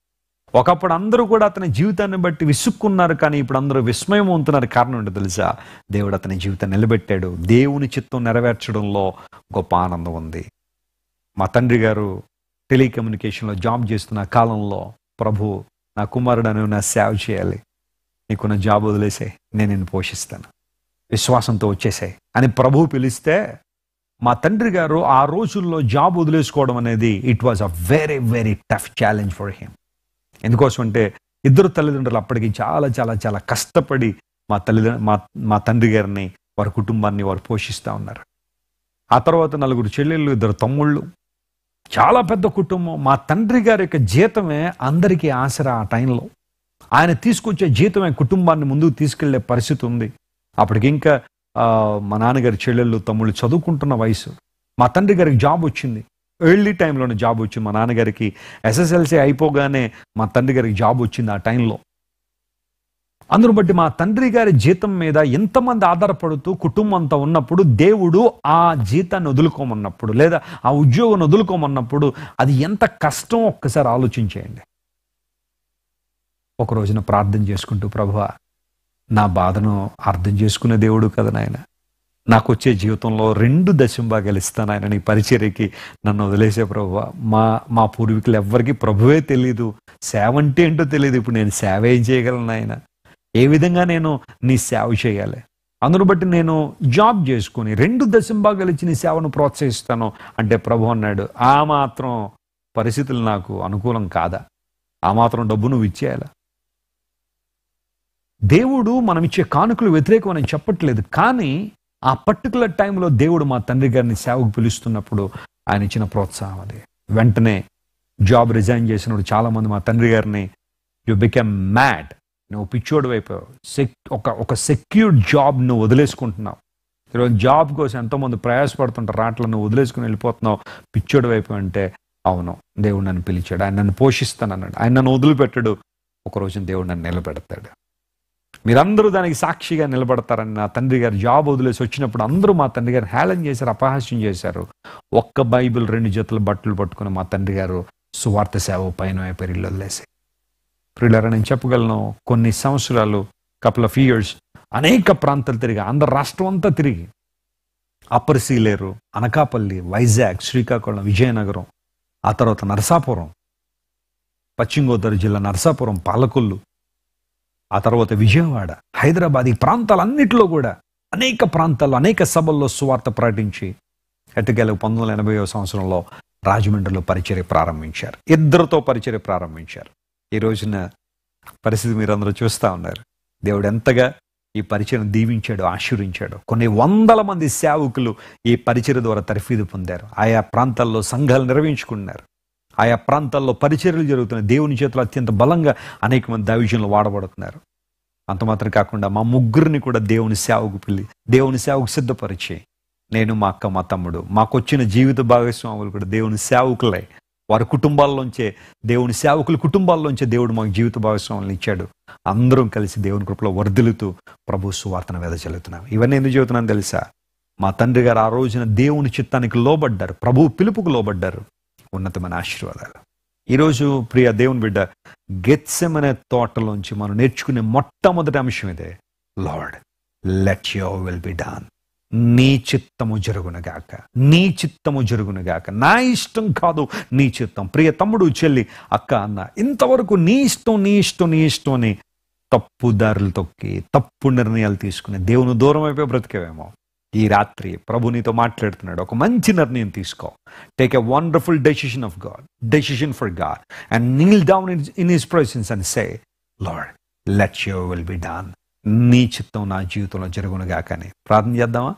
ఒకప్పుడు అందరూ కూడా అతని జీవితాన్ని బట్టి విసుక్కున్నారు, కానీ ఇప్పుడు అందరూ విస్మయం పొందుతున్నారు. కారణం ఏంటో తెలుసా? దేవుడు అతని జీవితాన్ని నిలబెట్టాడు. దేవుని చిత్తం నెరవేర్చడంలో గొప్ప ఆనందం ఉంది. మా తండ్రి గారు టెలికమ్యూనికేషన్లో జాబ్ చేస్తున్న కాలంలో, ప్రభు నా కుమారుడు అని నా సేవ చేయాలి, నీకున్న జాబ్ వదిలేసే, నేను నిన్ను పోషిస్తాను, విశ్వాసంతో వచ్చేసాయి అని ప్రభు పిలిస్తే, మా తండ్రి గారు ఆ రోజుల్లో జాబ్ వదిలేసుకోవడం అనేది it was a very very tough challenge for him. ఎందుకోసం అంటే ఇద్దరు తల్లిదండ్రులు అప్పటికి చాలా చాలా చాలా కష్టపడి మా తండ్రి గారిని, వారి కుటుంబాన్ని వారు పోషిస్తూ ఉన్నారు. ఆ తర్వాత 4 చెల్లెళ్ళు, 2 తమ్ముళ్ళు, చాలా పెద్ద కుటుంబం. మా తండ్రి గారి యొక్క జీతమే అందరికీ ఆసరా. ఆ టైంలో ఆయన తీసుకొచ్చే జీతమే కుటుంబాన్ని ముందుకు తీసుకెళ్లే పరిస్థితి ఉంది. అప్పటికి ఇంకా మా నాన్నగారి చెల్లెళ్ళు, తమ్ముళ్ళు చదువుకుంటున్న వయసు. మా తండ్రి గారికి జాబ్ వచ్చింది, ఎర్లీ టైంలోనే జాబ్ వచ్చింది. మా నాన్నగారికి SSLC అయిపోగానే మా తండ్రి గారికి జాబ్ వచ్చింది ఆ టైంలో. అందును బట్టి మా తండ్రి గారి జీతం మీద ఎంతమంది ఆధారపడుతూ కుటుంబం అంతా ఉన్నప్పుడు, దేవుడు ఆ జీతాన్ని వదులుకోమన్నప్పుడు, లేదా ఆ ఉద్యోగం వదులుకోమన్నప్పుడు అది ఎంత కష్టం ఒక్కసారి ఆలోచించేయండి. ఒక రోజున ప్రార్థన చేసుకుంటూ, ప్రభువా నా బాధను అర్థం చేసుకునే దేవుడు కదా నాయన, నాకు వచ్చే జీవితంలో 2 దశంభాగాలు ఇస్తాను ఆయన, నీ పరిచర్యకి నన్ను వదిలేసే ప్రభువా. మా పూర్వీకులు ఎవ్వరికి ప్రభువే తెలియదు, సేవ అంటే ఏంటో తెలియదు, ఇప్పుడు నేను సేవ ఏం చేయగలను ఆయన, ఏ విధంగా నేను నీ సేవ చేయాలి? అందును బట్టి నేను జాబ్ చేసుకుని 2 దశంభాగాలు ఇచ్చి నీ సేవను ప్రోత్సహిస్తాను అంటే ప్రభు అన్నాడు, ఆ మాత్రం పరిస్థితులు నాకు అనుకూలం కాదా? ఆ మాత్రం డబ్బు నువ్వు ఇచ్చేయాలా? దేవుడు మనం ఇచ్చే కానుకలు వ్యతిరేకం అని చెప్పట్లేదు, కానీ ఆ పర్టికులర్ టైంలో దేవుడు మా తండ్రి గారిని సేవకు పిలుస్తున్నప్పుడు ఆయన ఇచ్చిన ప్రోత్సాహం అది. వెంటనే జాబ్ రిజైన్ చేసినప్పుడు చాలామంది మా తండ్రి గారిని, యు బికమ్ మ్యాడ్, నువ్వు పిచ్చోడు అయిపోయావు, ఒక సెక్యూర్డ్ జాబ్ నువ్వు వదిలేసుకుంటున్నావు, ఈరోజు జాబ్ కోసం ఎంతోమంది ప్రయాసపడుతుంటారు, రాట్ల నువ్వు వదిలేసుకుని వెళ్ళిపోతున్నావు, పిచ్చోడు అయిపోయావు అంటే, అవును దేవుడు నన్ను పిలిచాడు, ఆయన నన్ను పోషిస్తాను అన్నాడు, ఆయన నన్ను వదిలిపెట్టాడు, ఒకరోజు దేవుడు నన్ను నిలబెడతాడు. మీరందరూ దానికి సాక్షిగా నిలబడతారని నా తండ్రి గారు జాబ్ వదిలేసి వచ్చినప్పుడు అందరూ మా తండ్రి గారిని హేళన చేశారు, అపహాస్యం చేశారు. ఒక్క బైబిల్ 2 జతల బట్టలు పట్టుకుని మా తండ్రి గారు సువార్త సేవ పైన పెరిగిళ్ళు వదిలేసి. ప్రియులారా, నేను చెప్పగలను, కొన్ని సంవత్సరాలు, కపుల్ ఆఫ్ ఇయర్స్ అనేక ప్రాంతాలు తిరిగి, ఆంధ్ర రాష్ట్రం అంతా తిరిగి, అప్పర్ సీలేరు, అనకాపల్లి, వైజాగ్, శ్రీకాకుళం, విజయనగరం, ఆ తర్వాత నరసాపురం, పశ్చిమ గోదావరి జిల్లా నరసాపురం, పాలకొల్లు, ఆ తర్వాత విజయవాడ, హైదరాబాద్, ఈ ప్రాంతాలన్నింటిలో కూడా అనేక ప్రాంతాల్లో అనేక సభల్లో సువార్త ప్రకటించి ఎట్టకేలకు 1980వ సంవత్సరంలో రాజమండ్రిలో పరిచర్య ప్రారంభించారు. 2తో పరిచర్య ప్రారంభించారు. ఈ రోజున పరిస్థితి మీరందరూ చూస్తూ ఉన్నారు. దేవుడు ఎంతగా ఈ పరిచర్యను దీవించాడు, ఆశీర్వించాడు. కొన్ని వందల మంది సేవకులు ఈ పరిచర్య ద్వారా తర్ఫీదు పొందారు. ఆయా ప్రాంతాల్లో సంఘాలు నిర్వహించుకున్నారు. ఆయా ప్రాంతాల్లో పరిచర్యలు జరుగుతున్నాయి. దేవుని చేతిలో అత్యంత బలంగా అనేక మంది దైవజనులు వాడబడుతున్నారు. అంత మాత్రం కాకుండా మా ముగ్గురిని కూడా దేవుని సేవకు సిద్ధపరిచి, నేను, మా అక్క, మా తమ్ముడు, మాకొచ్చిన జీవిత భాగస్వాములు కూడా దేవుని సేవకులై, వారి కుటుంబాల్లోంచే, దేవుని సేవకుల కుటుంబాల్లోంచే దేవుడు మాకు జీవిత భాగస్వాములను ఇచ్చాడు. అందరం కలిసి దేవుని కృపలో వర్ధిల్లుతూ ప్రభు సువార్తను వెదజల్లుతున్నాం. ఇవన్నీ ఎందుకు చెబుతున్నాను తెలుసా? మా తండ్రి గారు ఆ రోజున దేవుని చిత్తానికి లోబడ్డారు, ప్రభు పిలుపుకు లోబడ్డారు. ఉన్నతమైన ఆశీర్వాదాలు. ఈరోజు ప్రియ దేవుని బిడ్డ, గెత్సెమనే తోటలోంచి మనం నేర్చుకునే మొట్టమొదటి అంశం ఇదే. Lord, let your will be done. నీ చిత్తము జరుగునుగాక, నీ చిత్తము జరుగునుగాక, నా ఇష్టం కాదు నీ చిత్తం. ప్రియ తమ్ముడు, చెల్లి, అక్క, అన్న, ఇంతవరకు నీ ఇష్టం అని తప్పు దారులు తొక్కి, తప్పు నిర్ణయాలు తీసుకుని దేవుని దూరం అయిపోయి బ్రతికేవేమో. ఈ రాత్రి ప్రభు నీతో మాట్లాడుతున్నాడు. ఒక మంచి నిర్ణయం తీసుకో. Take a wonderful decision for God and Neel down in his presence and say, lord, let your will be done. నీ చిత్తం నా జీవితంలో జరుగునుగాక అని ప్రార్థన చేద్దామా?